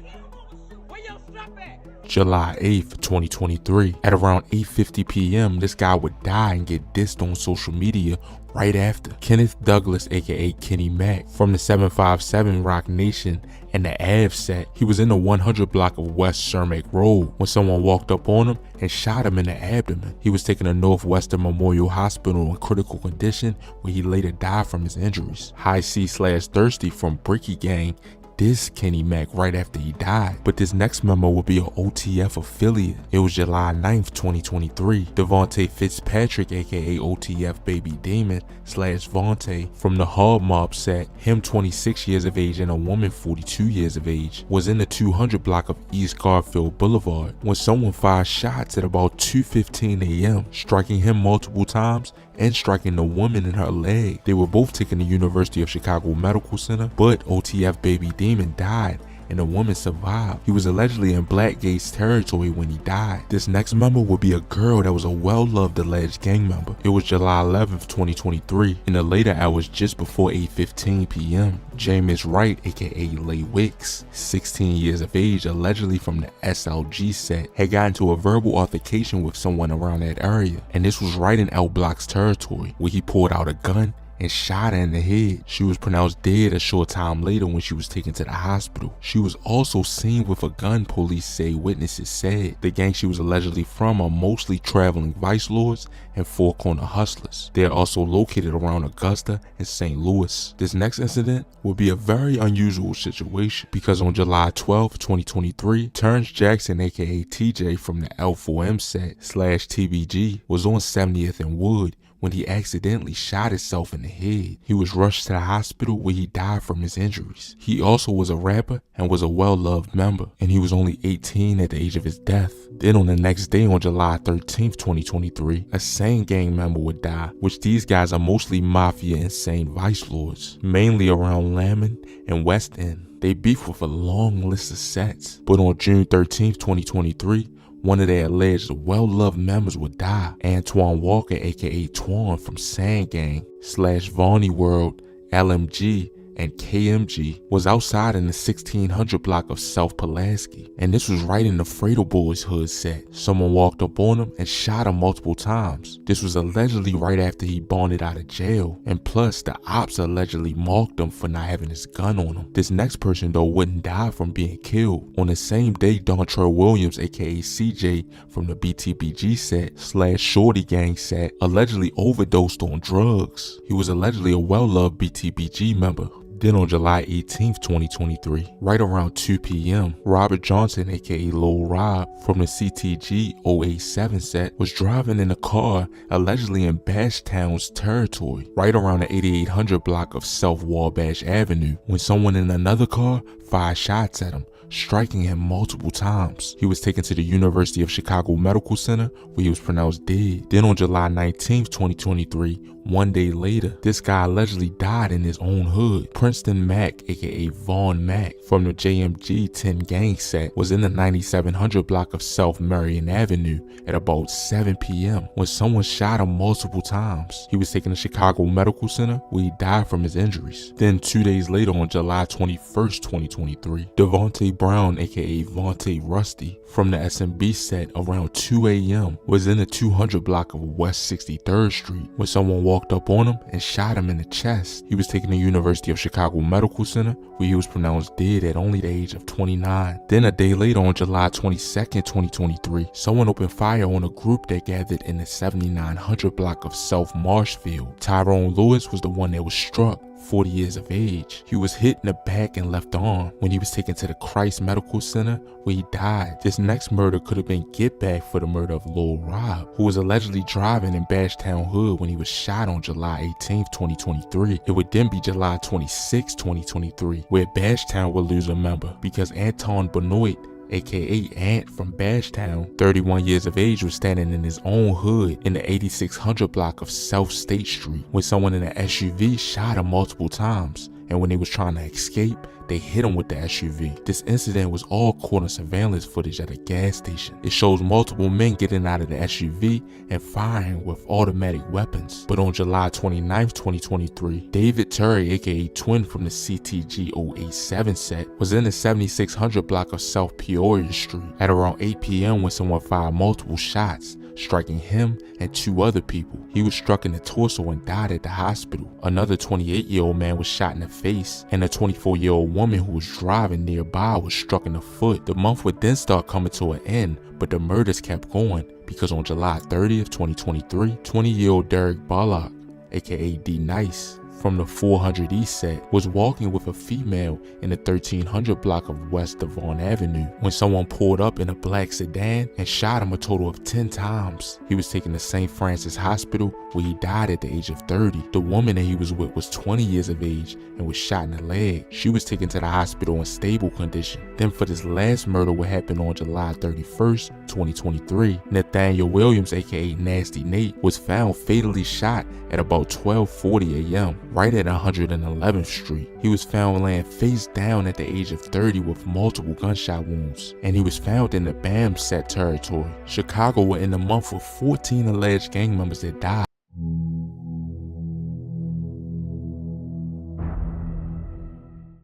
Where your strap at? July 8th, 2023. At around 8:50 p.m., this guy would die and get dissed on social media right after. Kenneth Douglas, aka Kenny Mack, from the 757 Rock Nation and the Ave set, he was in the 100 block of West Cermak Road when someone walked up on him and shot him in the abdomen. He was taken to Northwestern Memorial Hospital in critical condition where he later died from his injuries. High C/Thirsty from Bricky Gang dissed Kenny Mack right after he died, but this next member will be an OTF affiliate. It was July 9th, 2023. Devontae Fitzpatrick, aka OTF Baby Demon / Vontae, from the Hard Mob set, him 26 years of age and a woman 42 years of age, was in the 200 block of East Garfield Boulevard when someone fired shots at about 2:15 a.m., striking him multiple times and striking the woman in her leg. They were both taken to University of Chicago Medical Center, but OTF Baby Demon died and the woman survived. He was allegedly in Blackgate's territory when he died. This next member would be a girl that was a well-loved alleged gang member. It was July 11th, 2023. In the later hours just before 8:15 p.m., James Wright, aka Lay Wicks, 16 years of age, allegedly from the SLG set, had gotten into a verbal altercation with someone around that area. And this was right in L Block's territory, where he pulled out a gun and shot her in the head. She was pronounced dead a short time later when she was taken to the hospital. She was also seen with a gun, police say witnesses said. The gang she was allegedly from are mostly traveling vice lords and four corner hustlers. They are also located around Augusta and St. Louis. This next incident will be a very unusual situation because on July 12, 2023, Terrence Jackson, aka TJ from the L4M set / TBG, was on 70th and Wood when he accidentally shot himself in the head. He was rushed to the hospital where he died from his injuries. He also was a rapper and was a well-loved member, and he was only 18 at the age of his death. Then on the next day, on July 13th, 2023, a same gang member would die, which these guys are mostly mafia insane vice lords, mainly around Lammen and West End. They beef with a long list of sets, but on June 13th, 2023, one of their alleged well-loved members would die. Antoine Walker, aka Twan from Sand Gang / Vonnie World, LMG, and KMG, was outside in the 1600 block of South Pulaski, and this was right in the Fredo Boys hood set. Someone walked up on him and shot him multiple times. This was allegedly right after he bonded out of jail, and plus the ops allegedly marked him for not having his gun on him. This next person though wouldn't die from being killed. On the same day, Dontrell Williams, aka CJ from the BTBG set / Shorty Gang set, allegedly overdosed on drugs. He was allegedly a well-loved BTBG member. Then on July 18th, 2023, right around 2 p.m., Robert Johnson, aka Lil Rob, from the CTG 087 set, was driving in a car allegedly in Bashtown's territory, right around the 8800 block of South Wabash Avenue, when someone in another car fired shots at him, striking him multiple times. He was taken to the University of Chicago Medical Center where he was pronounced dead. Then on July 19th, 2023, one day later, this guy allegedly died in his own hood. Princeton Mac, aka Vaughn Mac, from the JMG 10 gang set, was in the 9700 block of South Marion Avenue at about 7 p.m. when someone shot him multiple times. He was taken to Chicago Medical Center where he died from his injuries. Then 2 days later, on July 21st, 2023, Devontae Brown, aka Vontae Rusty, from the SMB set around 2 a.m. was in the 200 block of West 63rd Street when someone walked up on him and shot him in the chest. He was taken to University of Chicago Medical Center where he was pronounced dead at only the age of 29. Then a day later, on July 22nd, 2023, someone opened fire on a group that gathered in the 7900 block of South Marshfield. Tyrone Lewis was the one that was struck, 40 years of age. He was hit in the back and left arm when he was taken to the Christ Medical Center where he died. This next murder could have been get back for the murder of Lil Rob, who was allegedly driving in Bashtown Hood when he was shot on July 18th, 2023. It would then be July 26th, 2023, where Bashtown would lose a member because Anton Benoit, aka Ant from Bashtown, 31 years of age, was standing in his own hood in the 8600 block of South State Street when someone in an SUV shot him multiple times, and when they was trying to escape, they hit him with the SUV. This incident was all caught on surveillance footage at a gas station. It shows multiple men getting out of the SUV and firing with automatic weapons. But on July 29th, 2023, David Terry, aka Twin from the CTG 087 set, was in the 7600 block of South Peoria Street at around 8 p.m. when someone fired multiple shots, striking him and 2 other people. He was struck in the torso and died at the hospital. Another 28-year-old man was shot in the face, and a 24-year-old woman who was driving nearby was struck in the foot. The month would then start coming to an end, but the murders kept going because on July 30th, 2023, 20-year-old Derek Bullock, aka D Nice, from the 400 East set, was walking with a female in the 1300 block of West Devon Avenue when someone pulled up in a black sedan and shot him a total of 10 times. He was taken to St. Francis Hospital where he died at the age of 30. The woman that he was with was 20 years of age and was shot in the leg. She was taken to the hospital in stable condition. Then for this last murder, what happened on July 31st, 2023, Nathaniel Williams, aka Nasty Nate, was found fatally shot at about 12:40 a.m. right at 111th Street. He was found laying face down at the age of 30 with multiple gunshot wounds, and he was found in the BAM set territory. Chicago were in the month with 14 alleged gang members that died.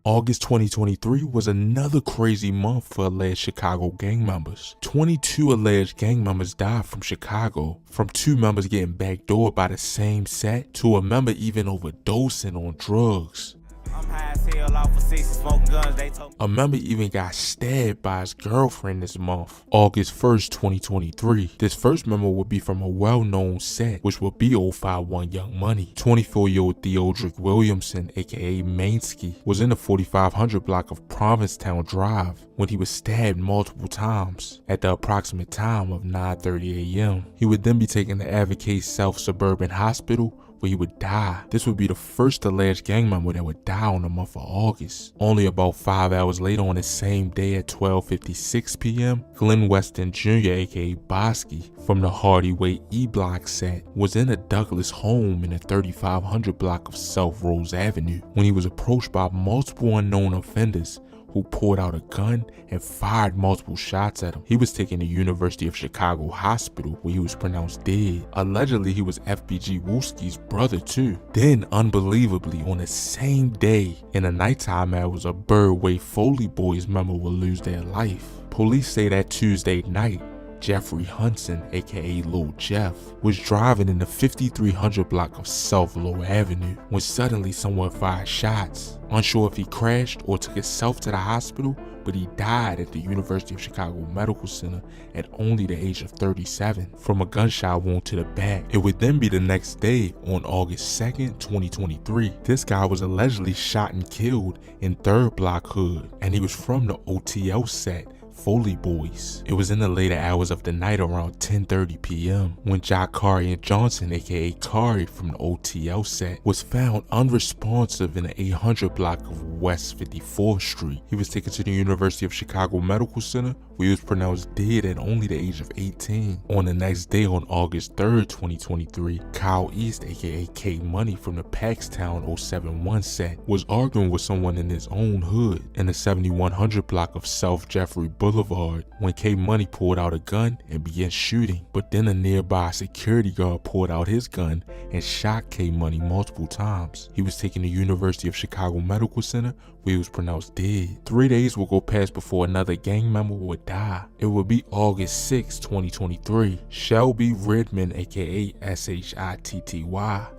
August 2023 was another crazy month for alleged Chicago gang members. 22 alleged gang members died from Chicago, from 2 members getting backdoored by the same set to a member even overdosing on drugs. I'm high as hell off for 60 smoking guns. They told me. A member even got stabbed by his girlfriend this month, August 1st, 2023. This first member would be from a well-known set, which would be 051 Young Money. 24-year-old Theodric Williamson, aka Mainsky, was in the 4500 block of Provincetown Drive when he was stabbed multiple times at the approximate time of 9:30 a.m. He would then be taken to Advocate South Suburban Hospital, where he would die. This would be the first alleged gang member that would die on the month of August. Only about 5 hours later on the same day at 12:56 p.m., Glenn Weston Jr., aka Bosky, from the Hardy Way E Block set, was in a Douglas home in the 3500 block of South Rose Avenue when he was approached by multiple unknown offenders who pulled out a gun and fired multiple shots at him. He was taken to University of Chicago Hospital, where he was pronounced dead. Allegedly, he was FBG Wooski's brother too. Then, unbelievably, on the same day, in the nighttime hours, a Birdway Foley Boys member will lose their life. Police say that Tuesday night, Jeffrey Hudson, aka Lil Jeff, was driving in the 5300 block of South Low Avenue when suddenly someone fired shots. Unsure if he crashed or took himself to the hospital, but he died at the University of Chicago Medical Center at only the age of 37 from a gunshot wound to the back. It would then be the next day, on August 2nd, 2023. This guy was allegedly shot and killed in 3rd Block Hood, and he was from the OTL set, Foley Boys. It was in the later hours of the night around 10:30 p.m. when Jacarian Johnson, aka Kari from the OTL set, was found unresponsive in the 800 block of West 54th Street. He was taken to the University of Chicago Medical Center, where he was pronounced dead at only the age of 18. On the next day, on August 3rd, 2023, Kyle East, aka K Money from the Paxtown 071 set, was arguing with someone in his own hood in the 7100 block of South Jeffrey Boulevard when K Money pulled out a gun and began shooting, but then a nearby security guard pulled out his gun and shot K Money multiple times. He was taken to University of Chicago Medical Center, where he was pronounced dead. 3 days will go past before another gang member would die. It would be August 6, 2023. Shelby Redmond, aka SHITTY,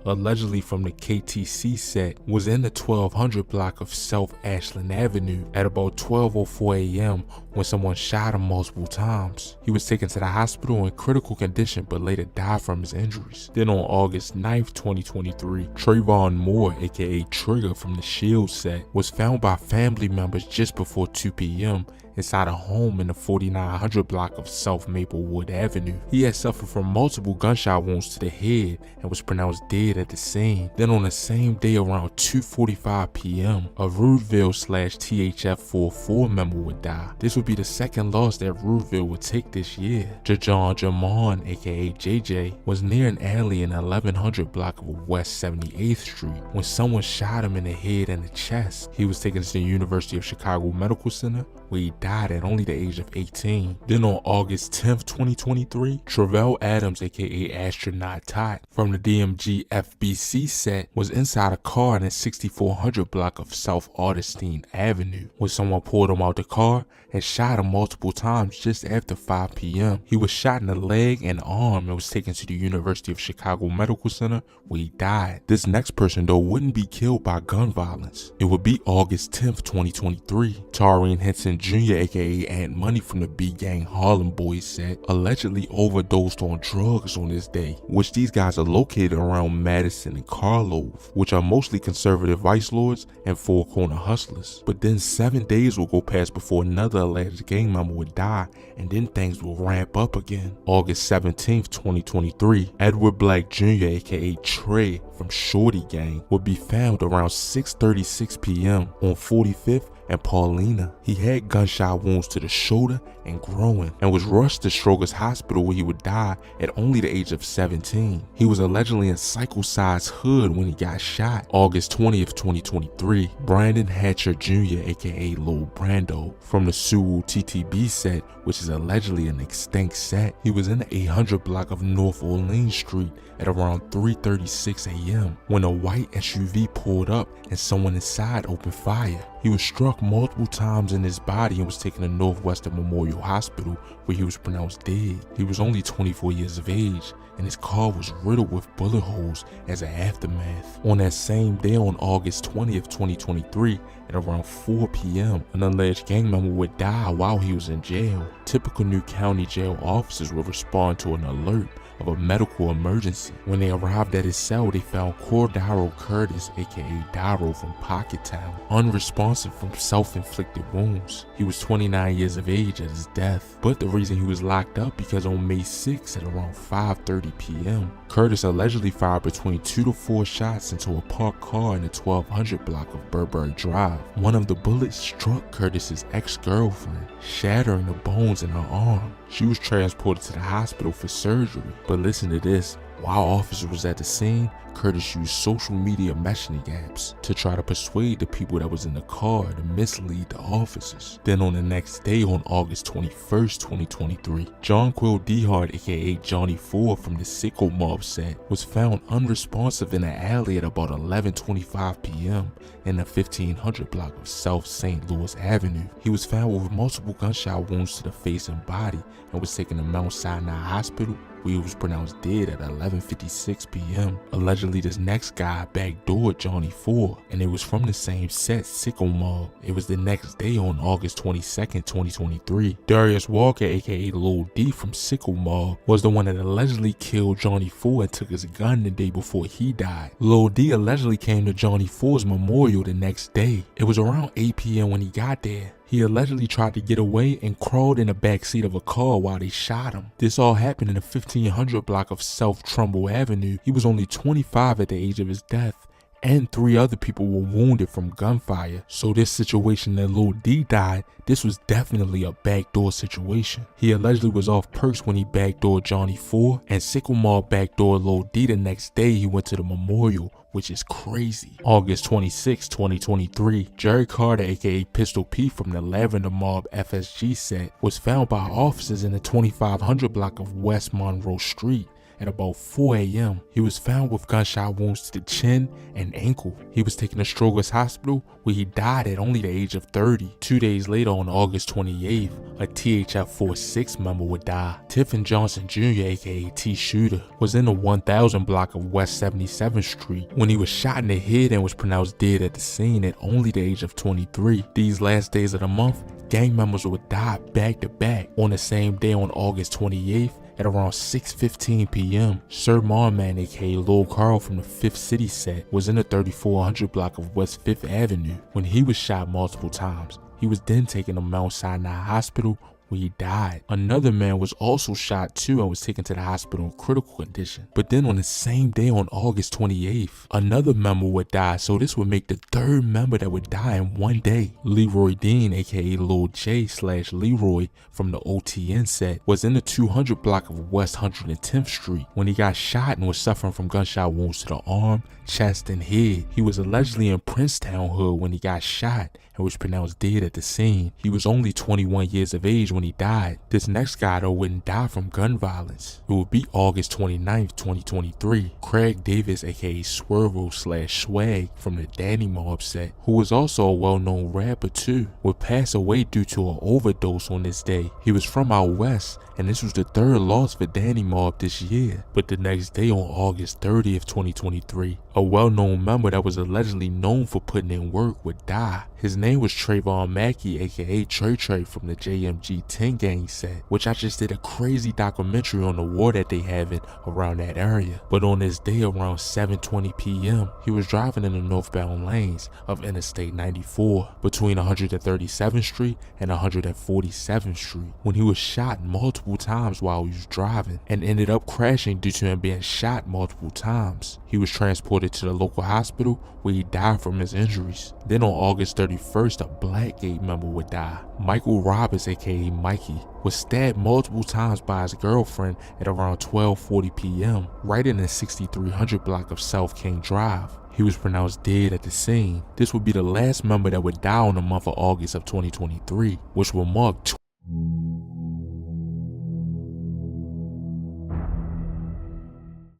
allegedly from the KTC set, was in the 1200 block of South Ashland Avenue at about 12:04 a.m. when someone shot him multiple times. He was taken to the hospital in critical condition but later died from his injuries. Then on August 9th, 2023, Trayvon Moore, aka Trigger from the Shield set, was found by family members just before 2 p.m. inside a home in the 4900 block of South Maplewood Avenue. He had suffered from multiple gunshot wounds to the head and was pronounced dead at the scene. Then on the same day around 2:45 p.m., a Rudeville/THF-44 member would die. This would be the second loss that Rudeville would take this year. Jajon Jamon, aka JJ, was near an alley in the 1100 block of West 78th Street when someone shot him in the head and the chest. He was taken to the University of Chicago Medical Center, where he died at only the age of 18. Then on August 10th, 2023, Travell Adams, aka Astronaut Tot, from the DMG FBC set, was inside a car in the 6400 block of South Augustine Avenue when someone pulled him out the car and shot him multiple times just after 5 p.m. He was shot in the leg and arm and was taken to the University of Chicago Medical Center, where he died. This next person though wouldn't be killed by gun violence. It would be August 10th, 2023. Tarian Henson Jr., aka Ant Money from the B Gang Harlem Boys set, allegedly overdosed on drugs on this day, which these guys are located around Madison and Karlove, which are mostly conservative vice lords and four corner hustlers. But then 7 days will go past before another alleged gang member would die, and then things will ramp up again. August 17th, 2023, Edward Black Jr., aka Trey from Shorty Gang, would be found around 6:36 p.m. on 45th and Paulina. He had gunshot wounds to the shoulder and groin and was rushed to Stroger's Hospital, where he would die at only the age of 17. He was allegedly in Cycle Side's hood when he got shot. August 20th, 2023, Brandon Hatcher Jr., aka Lil Brando, from the Sewell TTB set, which is allegedly an extinct set. He was in the 800 block of North Orleans Street at around 3:36 a.m. when a white SUV pulled up and someone inside opened fire. He was struck multiple times in his body and was taken to Northwestern Memorial Hospital where he was pronounced dead. He was only 24 years of age and his car was riddled with bullet holes as an aftermath. On that same day, on August 20th, 2023, at around 4 p.m., an alleged gang member would die while he was in jail. Typical New County jail officers would respond to an alert of a medical emergency. When they arrived at his cell, they found Cordaro Curtis, aka Daro from Pockettown, unresponsive from self-inflicted wounds. He was 29 years of age at his death, but the reason he was locked up because on May 6 at around 5:30 p.m., Curtis allegedly fired between 2 to 4 shots into a parked car in the 1200 block of Burberry Drive. One of the bullets struck Curtis's ex-girlfriend, shattering the bones in her arm. She was transported to the hospital for surgery. But listen to this. While officers was at the scene, Curtis used social media messaging apps to try to persuade the people that was in the car to mislead the officers. Then on the next day, on August 21st, 2023, John Quill Dehart, aka Johnny Ford from the Sicko Mob set, was found unresponsive in an alley at about 11:25 p.m. in the 1500 block of South St. Louis Avenue. He was found with multiple gunshot wounds to the face and body and was taken to Mount Sinai Hospital, where he was pronounced dead at 11:56 p.m. Allegedly, this next guy backdoored Johnny Ford, and it was from the same set, Sicko Mob. It was the next day on August 22nd, 2023. Darius Walker, aka Lil D from Sicko Mob, was the one that allegedly killed Johnny Ford and took his gun the day before he died. Lil D allegedly came to Johnny Ford's memorial the next day. It was around 8 p.m. when he got there. He allegedly tried to get away and crawled in the backseat of a car while they shot him. This all happened in the 1500 block of South Trumbull Avenue. He was only 25 at the age of his death, and 3 other people were wounded from gunfire. So this situation that Lil D died, this was definitely a backdoor situation. He allegedly was off perks when he backdoored Johnny Ford, and Sicko Mob backdoored Lil D the next day he went to the memorial, which is crazy. August 26, 2023, Jerry Carter, aka Pistol P from the Lavender Mob FSG set, was found by officers in the 2500 block of West Monroe Street at about 4 a.m. He was found with gunshot wounds to the chin and ankle. He was taken to Stroger's Hospital, where he died at only the age of 30. 2 days later, on August 28th, a THF-46 member would die. Tiffin Johnson Jr., aka T Shooter, was in the 1000 block of West 77th Street when he was shot in the head and was pronounced dead at the scene at only the age of 23. These last days of the month, gang members would die back to back. On the same day, on August 28th, at around 6:15 p.m., Sir Marman, aka Lil Carl from the 5th City set, was in the 3400 block of West 5th Avenue when he was shot multiple times. He was then taken to Mount Sinai Hospital, where he died. Another man was also shot too and was taken to the hospital in critical condition. But then on the same day, on August 28th, another member would die, so this would make the 3rd member that would die in one day. Leroy Dean, aka Lil J / Leroy from the OTN set, was in the 200 block of West 110th Street when he got shot and was suffering from gunshot wounds to the arm, chest, and head. He was allegedly in Princetown Hood when he got shot and was pronounced dead at the scene. He was only 21 years of age when he died. This next guy though wouldn't die from gun violence. It would be August 29th, 2023. Craig Davis, aka Swervo / Swag from the Danny Mob set, who was also a well-known rapper too, would pass away due to an overdose on this day. He was from out west, and this was the 3rd loss for Danny Mob this year. But the next day, on August 30th, 2023, a well-known member that was allegedly known for putting in work would die. His name was Trayvon Mackey, aka Trey Trey from the JMG 10 gang set, which I just did a crazy documentary on the war that they having around that area. But on this day around 7:20 p.m., he was driving in the northbound lanes of Interstate 94 between 137th Street and 147th Street when he was shot multiple times while he was driving and ended up crashing due to him being shot multiple times. He was transported to the local hospital where he died from his injuries. Then on August 31st, a Blackgate member would die. Michael Roberts, aka Mikey, was stabbed multiple times by his girlfriend at around 12:40 p.m. right in the 6300 block of South King Drive. He was pronounced dead at the scene. This would be the last member that would die on the month of August of 2023, which will mark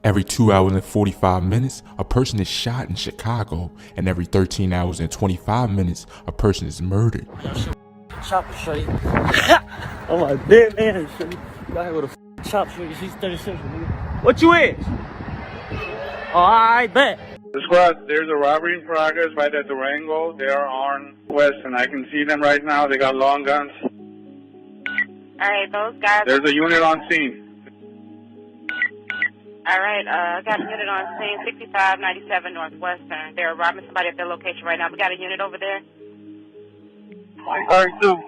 Every 2 hours and 45 minutes, a person is shot in Chicago, and every 13 hours and 25 minutes, a person is murdered. Chopper shorty. Oh my dead man, shorty. Got here with a chop shorty. She's 36. Nigga. What you is? Oh, I bet. The squad, there's a robbery in progress right at Durango. They are on west, and I can see them right now. They got long guns. Alright, those guys. There's a unit on scene. Alright, I got a unit on scene, 6597 Northwestern. They're robbing somebody at their location right now. We got a unit over there. Alright, so.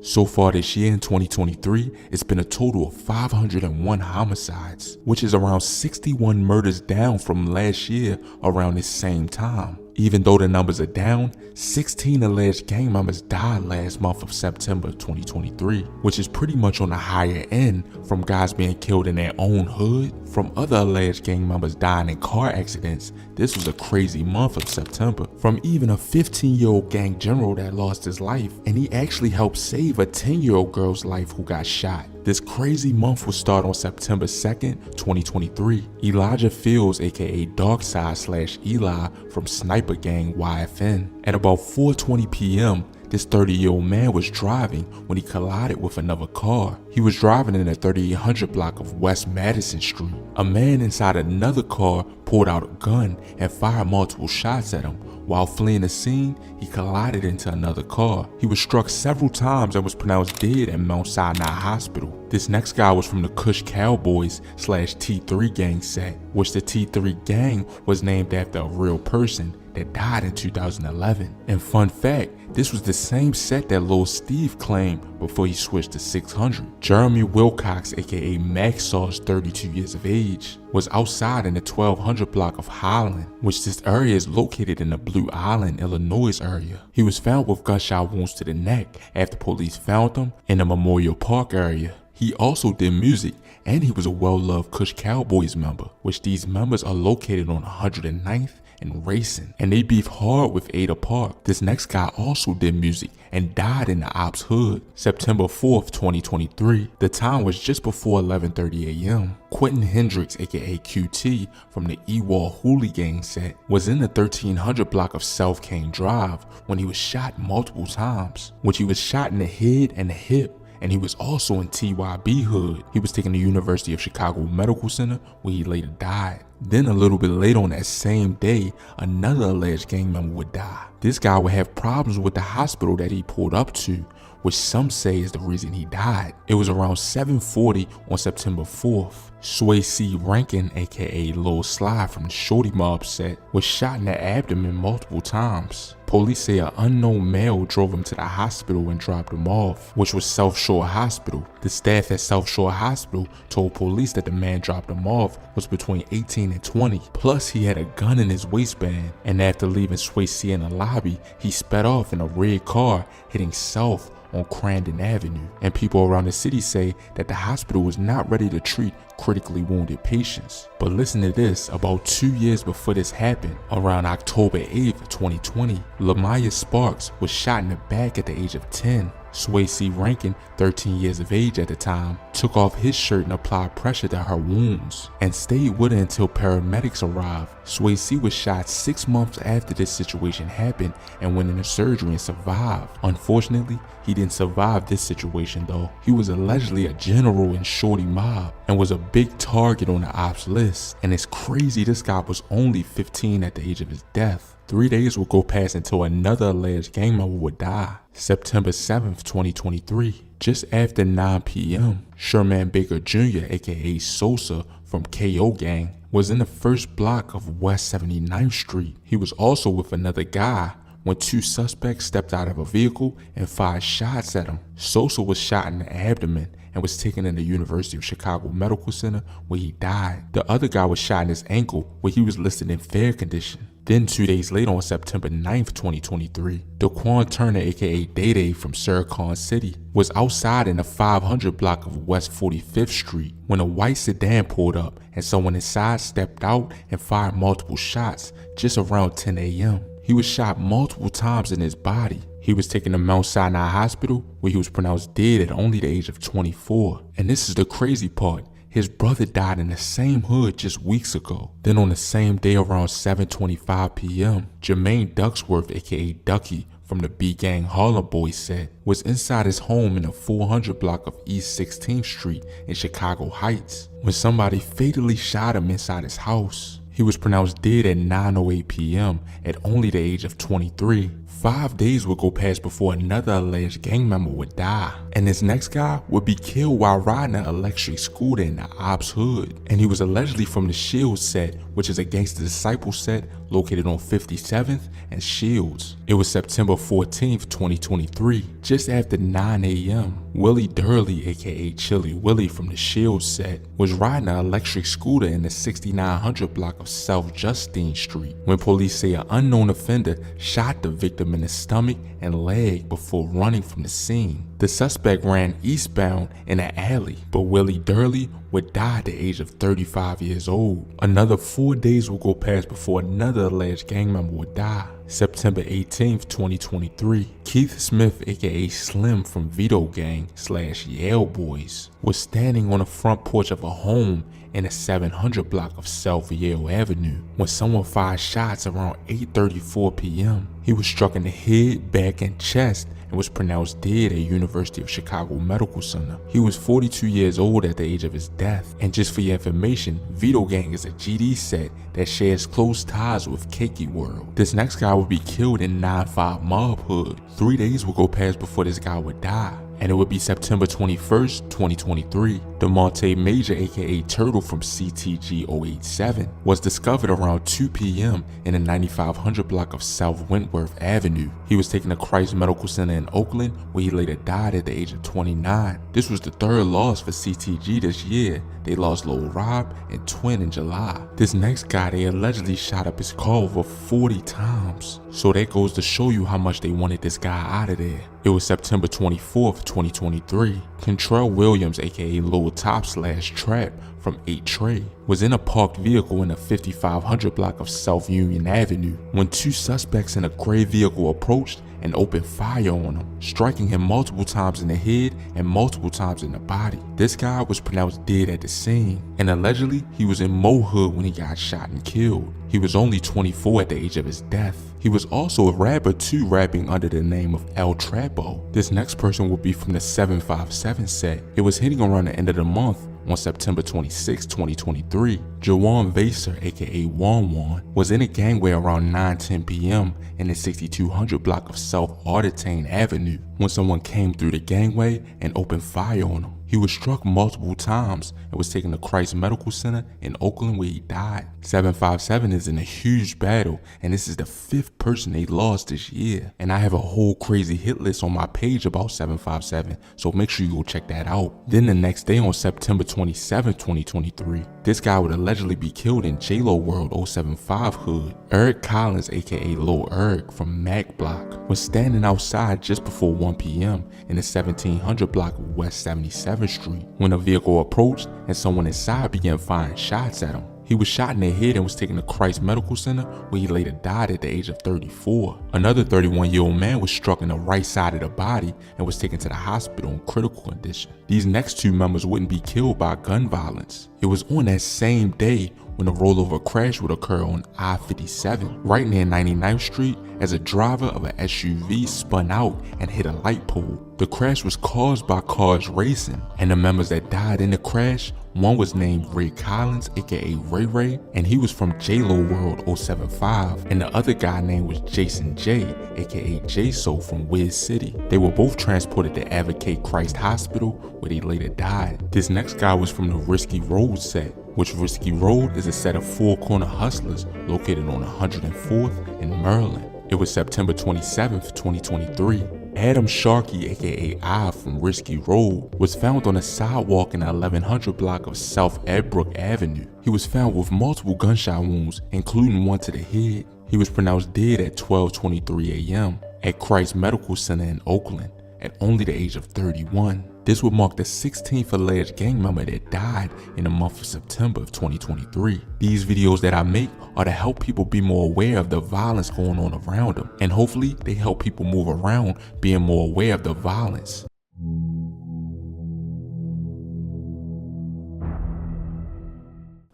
So far this year in 2023, it's been a total of 501 homicides, which is around 61 murders down from last year around this same time. Even though the numbers are down, 16 alleged gang members died last month of September 2023, which is pretty much on the higher end from guys being killed in their own hood. From other alleged gang members dying in car accidents, this was a crazy month of September. From even a 15-year-old gang general that lost his life, and he actually helped save a 10-year-old girl's life who got shot. This crazy month will start on September 2nd, 2023. Elijah Fields, aka Darkside/Eli from Sniper Gang YFN. At about 4:20 p.m., this 30-year-old man was driving when he collided with another car. He was driving in the 3800 block of West Madison Street. A man inside another car pulled out a gun and fired multiple shots at him. While fleeing the scene, he collided into another car. He was struck several times and was pronounced dead at Mount Sinai Hospital. This next guy was from the Kush Cowboys/T3 gang set, which the T3 gang was named after a real person that died in 2011. And fun fact, this was the same set that Lil Steve claimed before he switched to 600. Jeremy Wilcox, aka Max Sauce, 32 years of age, was outside in the 1200 block of Highland, which this area is located in the Blue Island, Illinois area. He was found with gunshot wounds to the neck after police found him in the Memorial Park area. He also did music, and he was a well-loved Kush Cowboys member, which these members are located on 109th and Racing, and they beef hard with Ada Park. This next guy also did music and died in the ops hood. September 4th, 2023. The time was just before 11:30 a.m. Quentin Hendricks, aka QT, from the Ewald Hooley gang set, was in the 1300 block of South Kane Drive when he was shot multiple times, which he was shot in the head and the hip. And he was also in TYB hood. He was taken to University of Chicago Medical Center where he later died. Then a little bit later on that same day, another alleged gang member would die. This guy would have problems with the hospital that he pulled up to, which some say is the reason he died. It was around 7:40 on September 4th. Sway C. Rankin, aka Lil Sly from the Shorty Mob set, was shot in the abdomen multiple times. Police say an unknown male drove him to the hospital and dropped him off, which was South Shore Hospital. The staff at South Shore Hospital told police that the man dropped him off was between 18 and 20. Plus, he had a gun in his waistband, and after leaving Sway C in the lobby, he sped off in a red car, heading south on Crandon Avenue. And people around the city say that the hospital was not ready to treat critically wounded patients. But listen to this, about 2 years before this happened, around October 8th, 2020, Lamaya Sparks was shot in the back at the age of 10. Sway C. Rankin, 13 years of age at the time, took off his shirt and applied pressure to her wounds and stayed with her until paramedics arrived. Sway C. was shot 6 months after this situation happened and went into surgery and survived. Unfortunately, he didn't survive this situation though. He was allegedly a general in Shorty Mob and was a big target on the ops list. And it's crazy this guy was only 15 at the age of his death. 3 days would go past until another alleged gang member would die. September 7th, 2023. Just after 9 p.m., Sherman Baker Jr., aka Sosa from KO Gang, was in the first block of West 79th Street. He was also with another guy when 2 suspects stepped out of a vehicle and fired shots at him. Sosa was shot in the abdomen and was taken in the University of Chicago Medical Center where he died. The other guy was shot in his ankle where he was listed in fair condition. Then 2 days later on September 9th, 2023, Daquan Turner, aka Day Day from Sircon City, was outside in the 500 block of West 45th Street when a white sedan pulled up and someone inside stepped out and fired multiple shots just around 10 a.m. He was shot multiple times in his body. He was taken to Mount Sinai Hospital where he was pronounced dead at only the age of 24. And this is the crazy part. His brother died in the same hood just weeks ago. Then on the same day around 7:25 p.m., Jermaine Ducksworth, aka Ducky, from the B-Gang Harlem Boys set, was inside his home in the 400 block of East 16th Street in Chicago Heights when somebody fatally shot him inside his house. He was pronounced dead at 9:08 p.m. at only the age of 23. 5 days would go past before another alleged gang member would die, and this next guy would be killed while riding an electric scooter in the Ops hood. And he was allegedly from the Shields set, which is a Gangsta Disciple set located on 57th and Shields. It was September 14th, 2023, just after 9 a.m. Willie Durley, aka Chili Willie from the Shields set, was riding an electric scooter in the 6900 block of South Justine Street when police say an unknown offender shot the victim in the stomach and leg before running from the scene. The suspect ran eastbound in an alley, but Willie Durley would die at the age of 35 years old. Another 4 days will go past before another alleged gang member would die. September 18th, 2023, Keith Smith, aka Slim from Vito Gang / Yale Boys, was standing on the front porch of a home in the 700 block of South Yale Avenue when someone fired shots around 8:34 p.m. He was struck in the head, back, and chest and was pronounced dead at University of Chicago Medical Center. He was 42 years old at the age of his death. And just for your information, Vito Gang is a GD set that shares close ties with Keiki World. This next guy would be killed in 9-5 Mob Hood. 3 days would go past before this guy would die, and it would be September 21st, 2023. DeMonte Major, aka Turtle from CTG 087, was discovered around 2 p.m. in the 9500 block of South Wentworth Avenue. He was taken to Christ Medical Center in Oakland, where he later died at the age of 29. This was the third loss for CTG this year. They lost Lil Rob and Twin in July. This next guy, they allegedly shot up his car over 40 times. So that goes to show you how much they wanted this guy out of there. It was September 24th, 2023. Contrell Williams, aka Lil Top / Trap from 8 Trey, was in a parked vehicle in the 5500 block of South Union Avenue when two suspects in a gray vehicle approached and opened fire on him, striking him multiple times in the head and multiple times in the body. This guy was pronounced dead at the scene, and allegedly he was in Mo Hood when he got shot and killed. He was only 24 at the age of his death. He was also a rapper too, rapping under the name of El Trapo. This next person will be from the 757 set. It was hitting around the end of the month. On September 26, 2023, Jawan Vaser, aka Wan Wan, was in a gangway around 9:10 p.m. in the 6200 block of South Ardetain Avenue when someone came through the gangway and opened fire on him. He was struck multiple times and was taken to Christ Medical Center in Oakland, where he died. 757 is in a huge battle, and this is the 5th person they lost this year. And I have a whole crazy hit list on my page about 757, so make sure you go check that out. Then the next day on September 27, 2023, this guy would allegedly be killed in J-Lo World 075 Hood. Eric Collins, aka Lil Eric from Mac Block, was standing outside just before 1 p.m. in the 1700 block of West 77th Street when a vehicle approached and someone inside began firing shots at him. He was shot in the head and was taken to Christ Medical Center, where he later died at the age of 34. Another 31-year-old man was struck in the right side of the body and was taken to the hospital in critical condition. These next two members wouldn't be killed by gun violence. It was on that same day when a rollover crash would occur on I-57, right near 99th Street, as a driver of an SUV spun out and hit a light pole. The crash was caused by cars racing, and the members that died in the crash, one was named Ray Collins, aka Ray Ray, and he was from J-Lo World 075, and the other guy name was Jason J, aka J-So from Wiz City. They were both transported to Advocate Christ Hospital, where they later died. This next guy was from the Risky Road set, which Risky Road is a set of 4 corner hustlers located on 104th in Maryland. It was September 27th, 2023. Adam Sharkey, aka I from Risky Road, was found on a sidewalk in the 1100 block of South Edbrook Avenue. He was found with multiple gunshot wounds, including one to the head. He was pronounced dead at 12:23 a.m. at Christ Medical Center in Oakland at only the age of 31. This would mark the 16th alleged gang member that died in the month of September of 2023. These videos that I make are to help people be more aware of the violence going on around them, and hopefully they help people move around being more aware of the violence.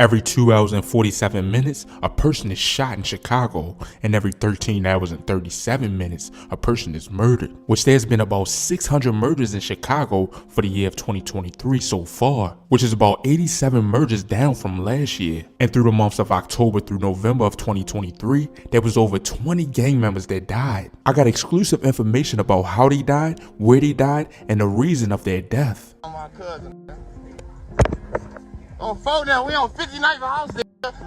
Every 2 hours and 47 minutes, a person is shot in Chicago, and every 13 hours and 37 minutes, a person is murdered, which there's been about 600 murders in Chicago for the year of 2023 so far, which is about 87 murders down from last year. And through the months of October through November of 2023, there was over 20 gang members that died. I got exclusive information about how they died, where they died, and the reason of their death. My cousin. On phone now, we on 59th house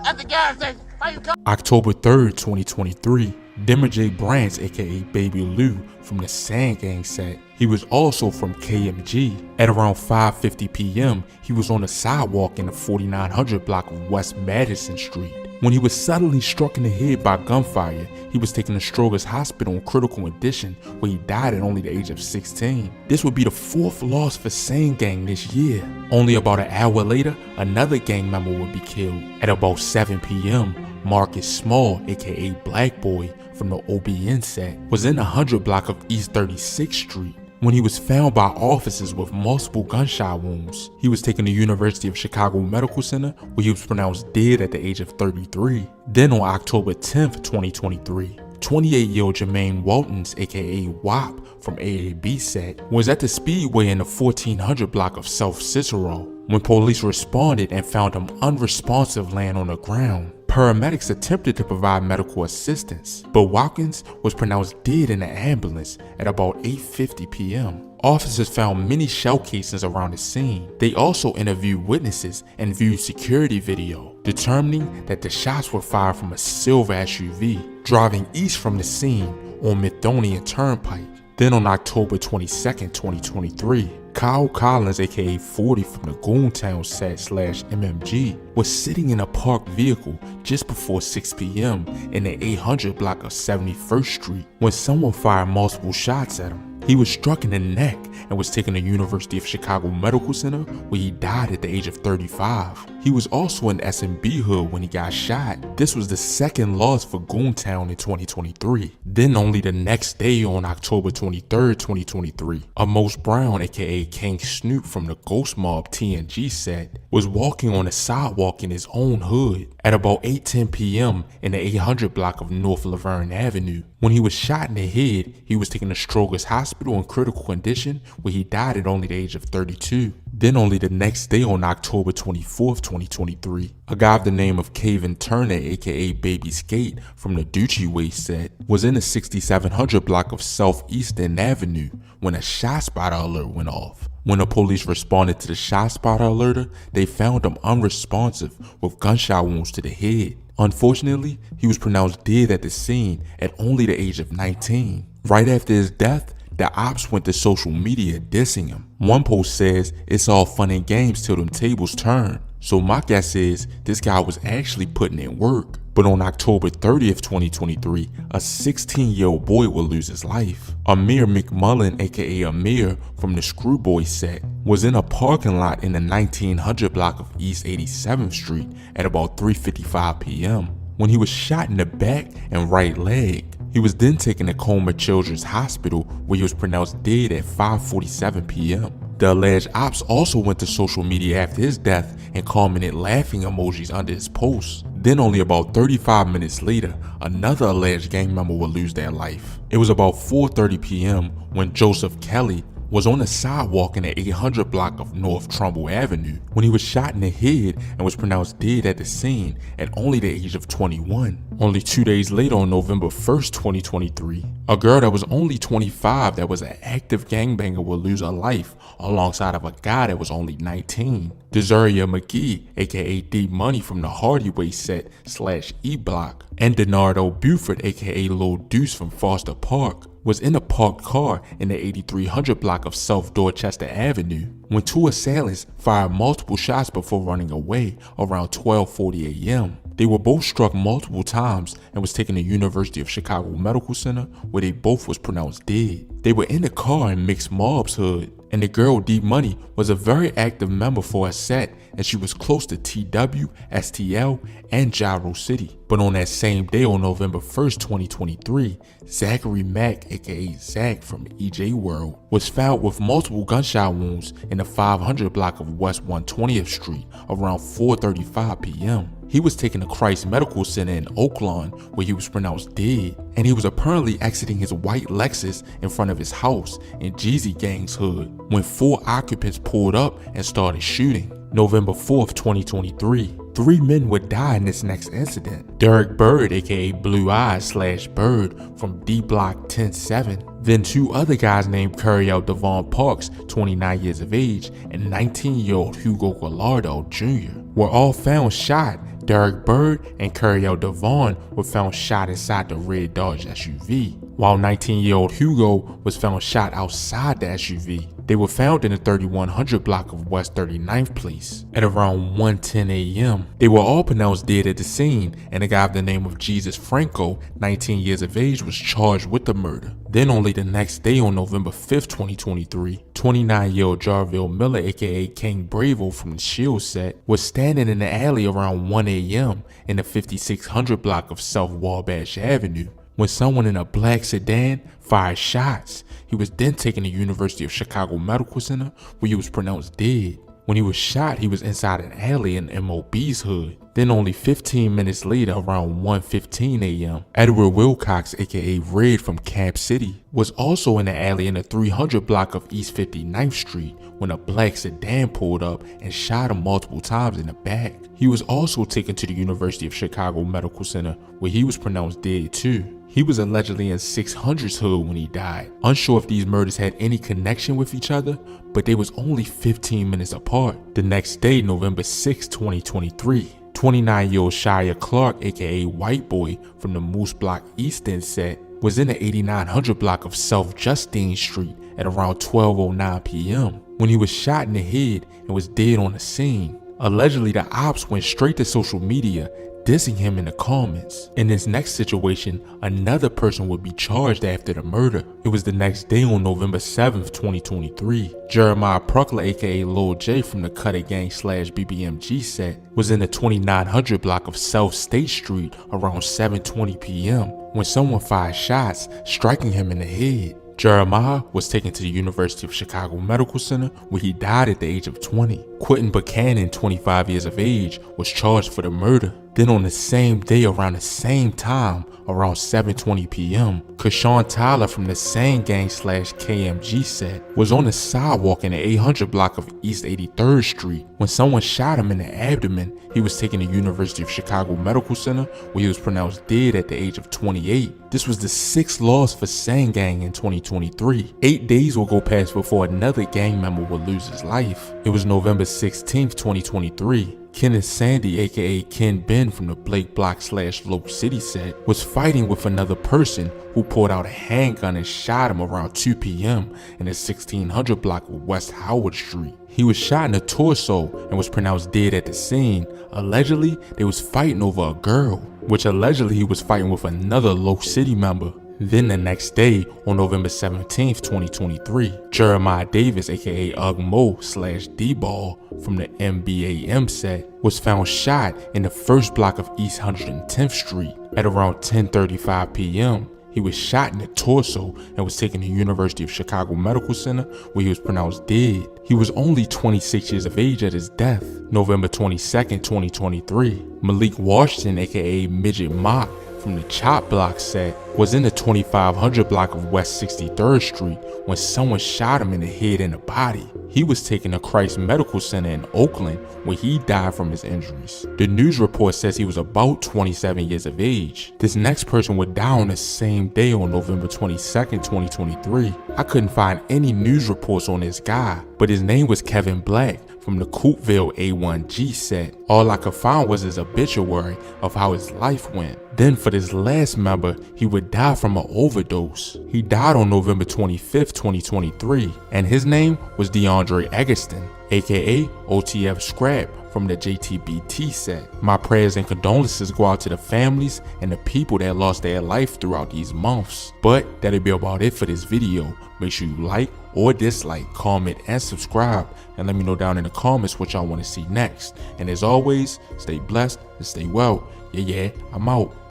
at the gas station. How you come? October 3rd, 2023, Demar J. Brands, aka Baby Lou, from the Sand Gang set. He was also from KMG. At around 5:50 p.m., he was on the sidewalk in the 4900 block of West Madison Street. When he was suddenly struck in the head by gunfire, he was taken to Stroger's Hospital in critical condition, where he died at only the age of 16. This would be the 4th loss for Sand Gang this year. Only about an hour later, another gang member would be killed. At about 7 p.m., Marcus Small, aka Black Boy, from the OBN set, was in the 100 block of East 36th Street when he was found by officers with multiple gunshot wounds. He was taken to University of Chicago Medical Center, where he was pronounced dead at the age of 33. Then on October 10th, 2023, 28-year-old Jermaine Waltons, aka WAP, from AAB set, was at the Speedway in the 1400 block of South Cicero when police responded and found him unresponsive laying on the ground. Paramedics attempted to provide medical assistance, but Watkins was pronounced dead in an ambulance at about 8:50 p.m. Officers found many shell casings around the scene. They also interviewed witnesses and viewed security video, determining that the shots were fired from a silver SUV driving east from the scene on Methonian Turnpike. Then on October 22nd, 2023, Kyle Collins, aka 40 from the Goontown set /MMG, was sitting in a parked vehicle just before 6 p.m. in the 800 block of 71st Street when someone fired multiple shots at him. He was struck in the neck and was taken to University of Chicago Medical Center, where he died at the age of 35. He was also in SMB hood when he got shot. This was the 2nd loss for Goontown in 2023. Then only the next day on October 23rd, 2023, Amos Brown, aka King Snoop from the Ghost Mob TNG set, was walking on a sidewalk in his own hood at about 8:10 p.m. in the 800 block of North Laverne Avenue. When he was shot in the head, he was taken to Stroger's Hospital in critical condition, where he died at only the age of 32. Then only the next day on October 24th, 2023, a guy of the name of Caven Turner, aka Baby Skate, from the Ducci Way set, was in the 6700 block of Southeastern Avenue when a shot spotter alert went off. When the police responded to the shot spotter alerter, they found him unresponsive with gunshot wounds to the head. Unfortunately, he was pronounced dead at the scene at only the age of 19. Right after his death, the ops went to social media dissing him. One post says, "It's all fun and games till them tables turn." So my guess is this guy was actually putting in work. But on October 30th, 2023, a 16-year-old boy will lose his life. Amir McMullen, aka Amir, from the Screwboy set, was in a parking lot in the 1900 block of East 87th Street at about 3:55 p.m. when he was shot in the back and right leg. He was then taken to Comer Children's Hospital, where he was pronounced dead at 5:47 p.m. The alleged ops also went to social media after his death and commented laughing emojis under his posts. Then only about 35 minutes later, another alleged gang member would lose their life. It was about 4:30 p.m. when Joseph Kelly was on the sidewalk in the 800 block of North Trumbull Avenue when he was shot in the head and was pronounced dead at the scene at only the age of 21. Only 2 days later, on November 1st, 2023, a girl that was only 25 that was an active gangbanger will lose her life alongside of a guy that was only 19. Desaria McGee, aka D Money from the Hardy Way set /E Block, and Denardo Buford, aka Lil Deuce from Foster Park, was in a parked car in the 8300 block of South Dorchester Avenue when two assailants fired multiple shots before running away around 12:40 a.m. They were both struck multiple times and was taken to University of Chicago Medical Center, where they both was pronounced dead. They were in the car in Mixed Mob's hood. And the girl D Money was a very active member for a set, and she was close to TW, STL, and Gyro City. But on that same day on November 1st, 2023, Zachary Mack, aka Zach from EJ World, was found with multiple gunshot wounds in the 500 block of West 120th Street around 4:35 p.m. He was taken to Christ Medical Center in Oaklawn, where he was pronounced dead, and he was apparently exiting his white Lexus in front of his house in Jeezy Gang's hood when 4 occupants pulled up and started shooting. November 4th, 2023, 3 men would die in this next incident. Derek Bird, aka Blue Eyes / Bird from D Block 107. Then 2 other guys named Curiel Devon Parks, 29 years of age, and 19-year-old Hugo Gallardo Jr. were all found shot. Derek Bird and Curiel Devon were found shot inside the red Dodge SUV, while 19-year-old Hugo was found shot outside the SUV. They were found in the 3100 block of West 39th Place at around 1:10 a.m. They were all pronounced dead at the scene, and a guy by the name of Jesus Franco, 19 years of age, was charged with the murder. Then only the next day on November 5th, 2023, 29-year-old Jarville Miller, aka King Bravo from the Shield set, was standing in the alley around 1 a.m. in the 5600 block of South Wabash Avenue when someone in a black sedan fired shots. He was then taken to University of Chicago Medical Center, where he was pronounced dead. When he was shot, he was inside an alley in MOB's hood. Then only 15 minutes later, around 1:15 a.m., Edward Wilcox, aka Red from Camp City, was also in the alley in the 300 block of East 59th Street when a black sedan pulled up and shot him multiple times in the back. He was also taken to the University of Chicago Medical Center, where he was pronounced dead too. He was allegedly in 600's hood when he died. Unsure if these murders had any connection with each other, but they was only 15 minutes apart. The next day, November 6, 2023, 29-year-old Shia Clark, aka White Boy from the Moose Block East End set, was in the 8900 block of South Justine Street at around 12:09 p.m. when he was shot in the head and was dead on the scene. Allegedly, the ops went straight to social media, dissing him in the comments. In this next situation, another person would be charged after the murder. It was the next day on November 7th, 2023. Jeremiah Pruckler, aka Lil J from the Cutter Gang / BBMG set, was in the 2900 block of South State Street around 7:20 p.m. when someone fired shots, striking him in the head. Jeremiah was taken to the University of Chicago Medical Center, where he died at the age of 20. Quentin Buchanan, 25 years of age, was charged for the murder. Then on the same day around the same time, around 7:20 p.m., Kashawn Tyler from the same gang / KMG set was on the sidewalk in the 800 block of East 83rd Street when someone shot him in the abdomen. He was taken to University of Chicago Medical Center, where he was pronounced dead at the age of 28. This was the 6th loss for Sang Gang in 2023. 8 days will go past before another gang member would lose his life. It was November 16th, 2023. Kenneth Sandy, aka Ken Ben from the Blake Block / Lope City set, was fighting with another person who pulled out a handgun and shot him around 2 p.m. in the 1600 block of West Howard Street. He was shot in the torso and was pronounced dead at the scene. Allegedly, they was fighting over a girl, which allegedly he was fighting with another Lope City member. Then the next day, on November 17th, 2023, Jeremiah Davis, aka Ugmo / D-Ball from the MBAM set, was found shot in the first block of East 110th Street at around 10:35 p.m. He was shot in the torso and was taken to University of Chicago Medical Center, where he was pronounced dead. He was only 26 years of age at his death. November 22nd, 2023, Malik Washington, aka Midget Mock from the Chop Block set, was in the 2500 block of West 63rd Street when someone shot him in the head and the body. He was taken to Christ Medical Center in Oakland, where he died from his injuries. The news report says he was about 27 years of age. This next person would die on the same day on November 22nd, 2023. I couldn't find any news reports on this guy, but his name was Kevin Black from the Coopville A1G set. All I could find was his obituary of how his life went. Then for this last member, he would but died from an overdose. He died on November 25th, 2023, and his name was DeAndre Eggleston, aka OTF Scrap from the JTBT set. My prayers and condolences go out to the families and the people that lost their life throughout these months. But that'll be about it for this video. Make sure you like or dislike, comment, and subscribe, and let me know down in the comments what y'all want to see next. And as always, stay blessed and stay well. Yeah, I'm out.